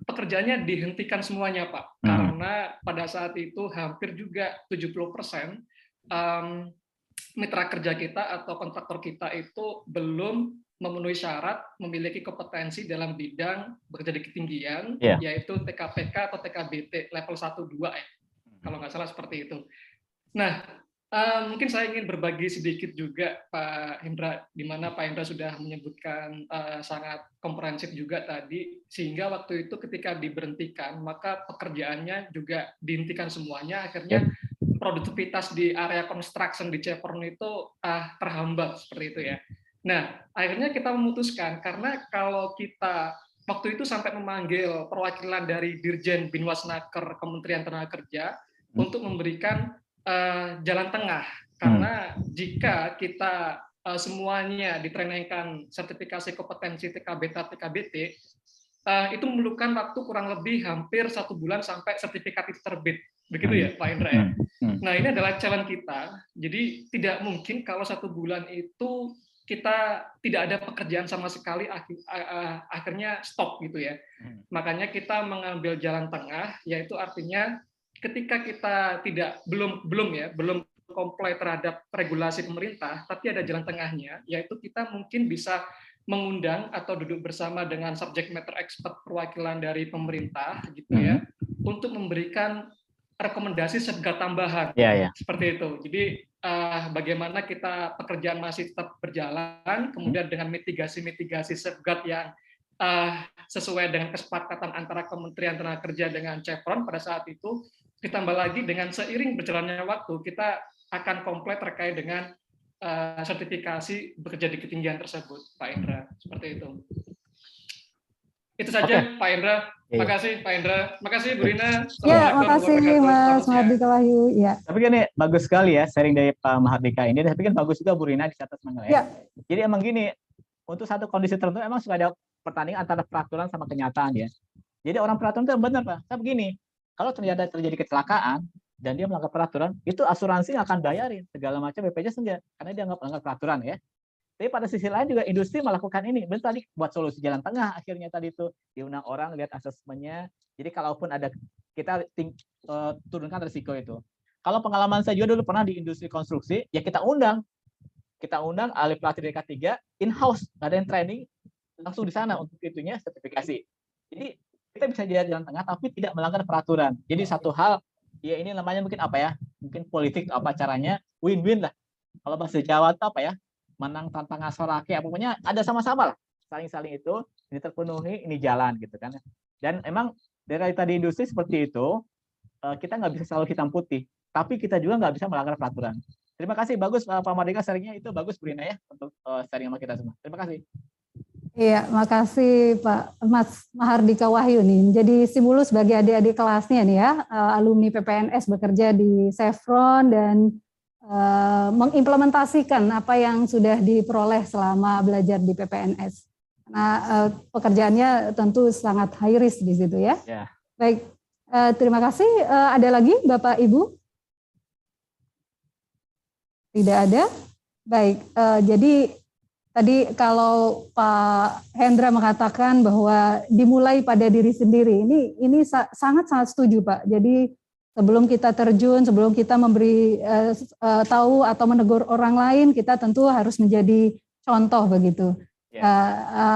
Pekerjaannya dihentikan semuanya, Pak, karena pada saat itu hampir juga 70% mitra kerja kita atau kontraktor kita itu belum memenuhi syarat memiliki kompetensi dalam bidang bekerja di ketinggian, yaitu TKPK atau TKBT level 1-2 ya, kalau nggak salah seperti itu. Nah, mungkin saya ingin berbagi sedikit juga Pak Hendra, di mana Pak Hendra sudah menyebutkan sangat komprehensif juga tadi, sehingga waktu itu ketika diberhentikan, maka pekerjaannya juga dihentikan semuanya, akhirnya produktivitas di area construction di Chevron itu terhambat seperti itu ya. Nah, akhirnya kita memutuskan, karena kalau kita waktu itu sampai memanggil perwakilan dari Dirjen Binwasnaker Kementerian Tenaga Kerja untuk memberikan jalan tengah, karena jika kita semuanya ditrainingkan sertifikasi kompetensi TKBT, itu memerlukan waktu kurang lebih hampir 1 bulan sampai sertifikat itu terbit, begitu ya Pak Hendra ya. Nah, ini adalah challenge kita, jadi tidak mungkin kalau 1 bulan itu kita tidak ada pekerjaan sama sekali, akhirnya stop gitu ya. Makanya kita mengambil jalan tengah, yaitu artinya ketika kita belum comply terhadap regulasi pemerintah, tapi ada jalan tengahnya, yaitu kita mungkin bisa mengundang atau duduk bersama dengan subject matter expert perwakilan dari pemerintah gitu ya, untuk memberikan rekomendasi safeguard tambahan seperti itu. Jadi bagaimana kita pekerjaan masih tetap berjalan, kemudian dengan mitigasi safeguard yang sesuai dengan kesepakatan antara Kementerian Tenaga Kerja dengan Chevron pada saat itu, ditambah lagi dengan seiring berjalannya waktu kita akan komplit terkait dengan sertifikasi bekerja di ketinggian tersebut, Pak Hendra. Seperti itu. Itu saja, Pak Hendra. Makasih, Pak Hendra. Makasih, Bu Rina. Ya, makasih Mas Mahardika Wahyu. Ya. Tapi kan ini bagus sekali ya sharing dari Pak Mahardika ini. Tapi kan bagus juga Bu Rina di atas mana ya. Jadi emang gini, untuk satu kondisi tertentu emang suka ada pertandingan antara peraturan sama kenyataan ya. Jadi orang peraturan itu benar Pak. Tapi begini, kalau ternyata terjadi kecelakaan dan dia melanggar peraturan, itu asuransi akan bayarin segala macam, BPJS enggak, karena dia nggak melanggar peraturan ya. Tapi pada sisi lain juga industri melakukan ini. Benar tadi buat solusi jalan tengah akhirnya tadi itu diundang orang lihat asesmennya. Jadi kalaupun ada kita turunkan risiko itu. Kalau pengalaman saya juga dulu pernah di industri konstruksi, ya kita undang ahli pelatih dari K3 in-house, nggak ada yang training, langsung di sana untuk itunya sertifikasi. Jadi kita bisa jadi jalan tengah tapi tidak melanggar peraturan. Jadi satu hal, ya ini namanya mungkin apa ya, mungkin politik apa caranya, win-win lah. Kalau bahasa Jawa itu apa ya, menang tanpa ngasorake, pokoknya ada sama-sama lah, saling-saling itu, ini terpenuhi, ini jalan gitu kan. Dan emang dari tadi industri seperti itu, kita nggak bisa selalu hitam putih, tapi kita juga nggak bisa melanggar peraturan. Terima kasih, bagus Pak Mahardika sharingnya, itu bagus Bu Rina ya, untuk sharing sama kita semua. Terima kasih. Iya, makasih Pak Mas Mahardika Wahyu nih, menjadi stimulus bagi adik-adik kelasnya nih ya, alumni PPNS bekerja di Chevron dan mengimplementasikan apa yang sudah diperoleh selama belajar di PPNS. Nah, pekerjaannya tentu sangat high risk di situ ya. Baik, terima kasih. Ada lagi Bapak Ibu? Tidak ada? Baik, jadi tadi kalau Pak Hendra mengatakan bahwa dimulai pada diri sendiri, ini sangat-sangat setuju Pak. Jadi sebelum kita terjun, sebelum kita memberi tahu atau menegur orang lain, kita tentu harus menjadi contoh begitu.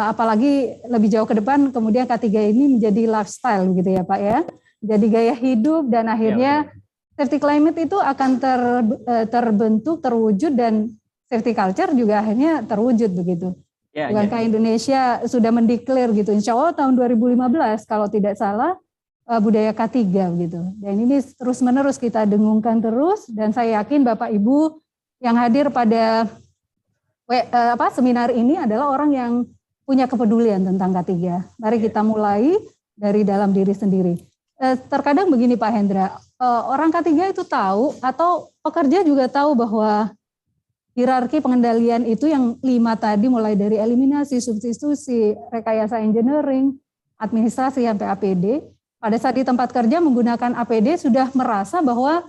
Apalagi lebih jauh ke depan, kemudian K3 ini menjadi lifestyle begitu ya Pak ya. Jadi gaya hidup dan akhirnya safety climate itu akan terbentuk, terwujud, dan safety culture juga akhirnya terwujud begitu. Bukankah Indonesia sudah mendeklar gitu, insya Allah tahun 2015 kalau tidak salah, budaya K3 gitu. Dan ini terus-menerus kita dengungkan terus, dan saya yakin Bapak Ibu yang hadir pada seminar ini adalah orang yang punya kepedulian tentang K3. Mari kita mulai dari dalam diri sendiri. Terkadang begini Pak Hendra, orang K3 itu tahu atau pekerja juga tahu bahwa hierarki pengendalian itu yang 5 tadi, mulai dari eliminasi, substitusi, rekayasa engineering, administrasi sampai APD. Pada saat di tempat kerja menggunakan APD sudah merasa bahwa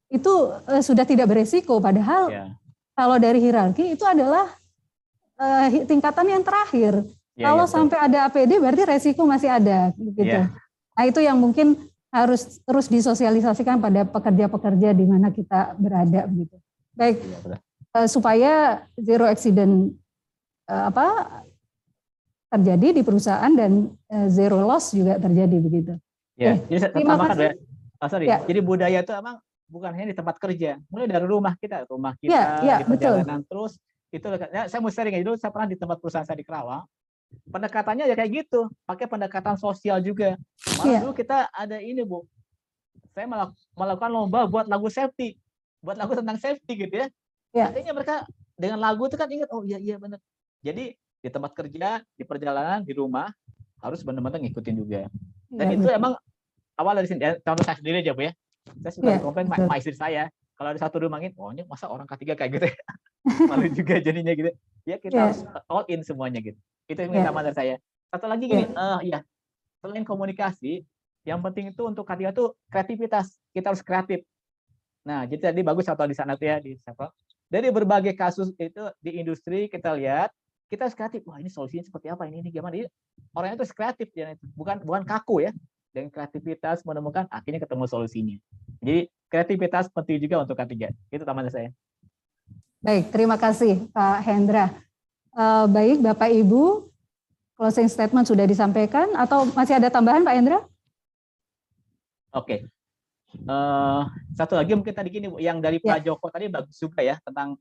itu sudah tidak beresiko, padahal kalau dari hierarki itu adalah tingkatan yang terakhir. Kalau sampai ada APD berarti resiko masih ada gitu. Nah, itu yang mungkin harus terus disosialisasikan pada pekerja-pekerja di mana kita berada begitu. Baik, supaya zero accident terjadi di perusahaan dan zero loss juga terjadi begitu. Jadi tambahkan ya. Jadi budaya itu emang bukan hanya di tempat kerja, mulai dari rumah kita di perjalanan terus itu. Saya mau sharing dulu, saya pernah di tempat perusahaan saya di Kerawang, pendekatannya ya kayak gitu, pakai pendekatan sosial juga. Malah dulu kita ada ini Bu, saya melakukan lomba buat lagu safety, buat lagu tentang safety gitu ya. Artinya mereka dengan lagu itu kan ingat, oh iya benar. Jadi di tempat kerja, di perjalanan, di rumah harus benar-benar ngikutin juga. Dan itu emang awal dari sini, contoh saya sendiri aja Bu ya. Saya suka komplain sama istri saya, kalau ada satu rumah ini, ini masa orang K3 kayak gitu ya. Malu juga jadinya gitu. Ya kita harus all in semuanya gitu. Itu yang utama dari saya. Satu lagi gini, selain komunikasi, yang penting itu untuk K3 itu kreativitas. Kita harus kreatif. Nah, jadi tadi bagus contoh di sana tuh ya, di Chevron. Dari berbagai kasus itu di industri kita lihat, kita harus kreatif. Wah, ini solusinya seperti apa, ini gimana? Jadi, orangnya itu kreatif, bukan kaku ya. Dengan kreativitas menemukan, akhirnya ketemu solusinya. Jadi kreativitas penting juga untuk K3. Itu tambahan saya. Baik, terima kasih Pak Hendra. Baik, Bapak Ibu, closing statement sudah disampaikan atau masih ada tambahan Pak Hendra? Oke. Satu lagi mungkin tadi gini Bu, yang dari Pak Joko tadi bagus juga ya, tentang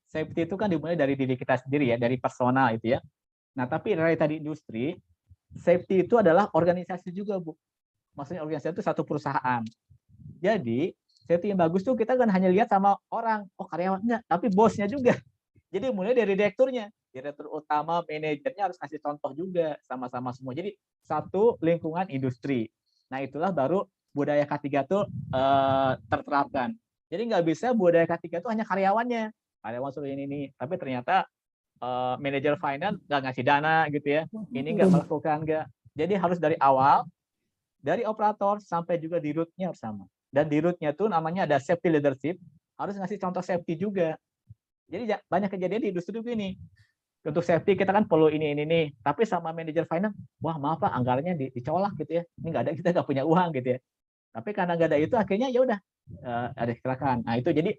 safety itu kan dimulai dari diri kita sendiri ya, dari personal itu ya. Nah, tapi dari tadi industri, safety itu adalah organisasi juga Bu. Maksudnya organisasi itu satu perusahaan. Jadi safety yang bagus tuh kita kan hanya lihat sama orang, karyawan enggak, tapi bosnya juga. Jadi mulai dari direkturnya, direktur utama, manajernya harus kasih contoh juga sama-sama semua. Jadi satu lingkungan industri. Nah itulah baru budaya K3 itu terterapkan. Jadi nggak bisa budaya K3 itu hanya karyawannya, karyawan suruh ini, tapi ternyata manajer finance nggak ngasih dana gitu ya, ini nggak melakukan nggak. Jadi harus dari awal, dari operator sampai juga di root-nya sama. Dan di root-nya tuh namanya ada safety leadership, harus ngasih contoh safety juga. Jadi banyak kejadian di industri begini. Untuk safety kita kan perlu ini nih, tapi sama manajer finance, wah maaf Pak, anggarannya dicolak gitu ya. Ini nggak ada, kita nggak punya uang gitu ya. Tapi karena nggak ada itu, akhirnya ya udah ada kecelakaan. Nah itu jadi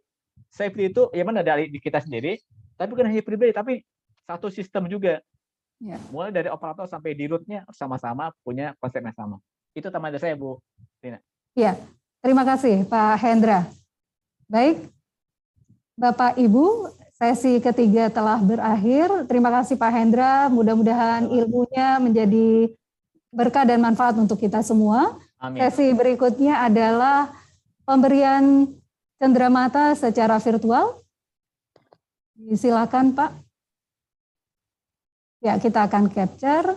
safety itu ya mana dari kita sendiri, tapi bukan hanya pribadi, tapi satu sistem juga. Ya. Mulai dari operator sampai di root-nya sama-sama punya konsep yang sama. Itu teman saya Bu Rina. Iya, terima kasih Pak Hendra. Baik, Bapak Ibu, sesi ketiga telah berakhir. Terima kasih Pak Hendra. Mudah-mudahan ilmunya menjadi berkah dan manfaat untuk kita semua. Amin. Sesi berikutnya adalah pemberian cenderamata secara virtual. Silakan Pak. Ya, kita akan capture.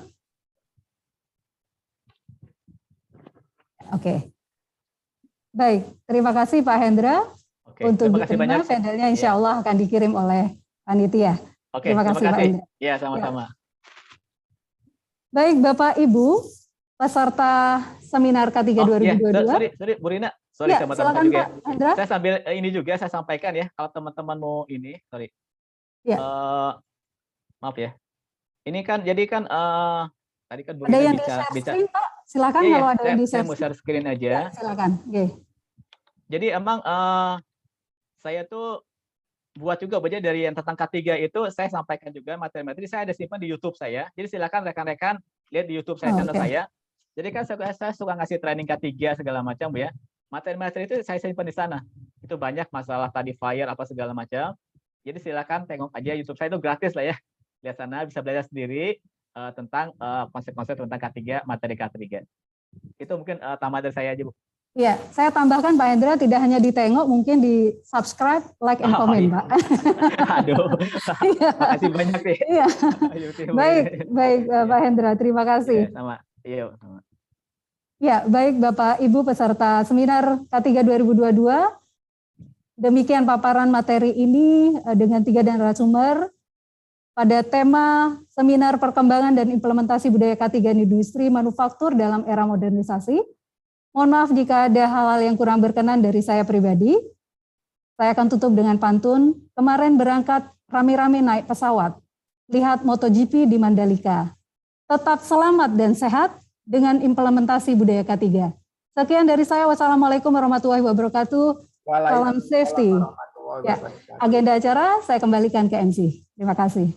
Oke. Baik, terima kasih Pak Hendra. Untuk diterima, pedalnya insya Allah akan dikirim oleh panitia. Terima kasih Pak Hendra. Ya, sama-sama. Baik, Bapak Ibu, peserta seminar K3 2022. Sorry, Bu Rina. Sorry ya, teman-teman juga. Pak Hendra. Saya sambil ini juga saya sampaikan ya, kalau teman-teman mau ini, sorry. Ya. Maaf ya. Ini kan, jadi kan tadi kan Bu Rina ada yang di-share screen, Pak? Silakan ya, kalau ada yang di-share. Saya mau share screen aja. Ya, silakan. Oke. Jadi emang saya tuh buat juga dari yang tentang K3 itu saya sampaikan juga materi-materi, saya ada simpan di YouTube saya. Jadi silakan rekan-rekan lihat di YouTube saya, channel saya. Jadi kan saya suka ngasih training K3 segala macam Bu ya. Materi-materi itu saya simpan di sana. Itu banyak masalah tadi fire apa segala macam. Jadi silakan tengok aja YouTube saya, itu gratis lah ya. Lihat sana bisa belajar sendiri tentang konsep-konsep tentang K3, materi K3. Itu mungkin tambahan dari saya aja Bu. Ya, saya tambahkan Pak Hendra tidak hanya ditengok, mungkin di subscribe, like, and comment, iya. Pak. Aduh, makasih banyak sih. Iya. Baik, Pak Hendra, terima kasih. Ya, sama. Ya, baik Bapak Ibu peserta seminar K3 2022. Demikian paparan materi ini dengan 3 narasumber pada tema seminar perkembangan dan implementasi budaya K3 industri manufaktur dalam era modernisasi. Mohon maaf jika ada hal-hal yang kurang berkenan dari saya pribadi. Saya akan tutup dengan pantun. Kemarin berangkat rame-rame naik pesawat. Lihat MotoGP di Mandalika. Tetap selamat dan sehat dengan implementasi budaya K3. Sekian dari saya. Wassalamualaikum warahmatullahi wabarakatuh. Salam safety. Ya, agenda acara saya kembalikan ke MC. Terima kasih.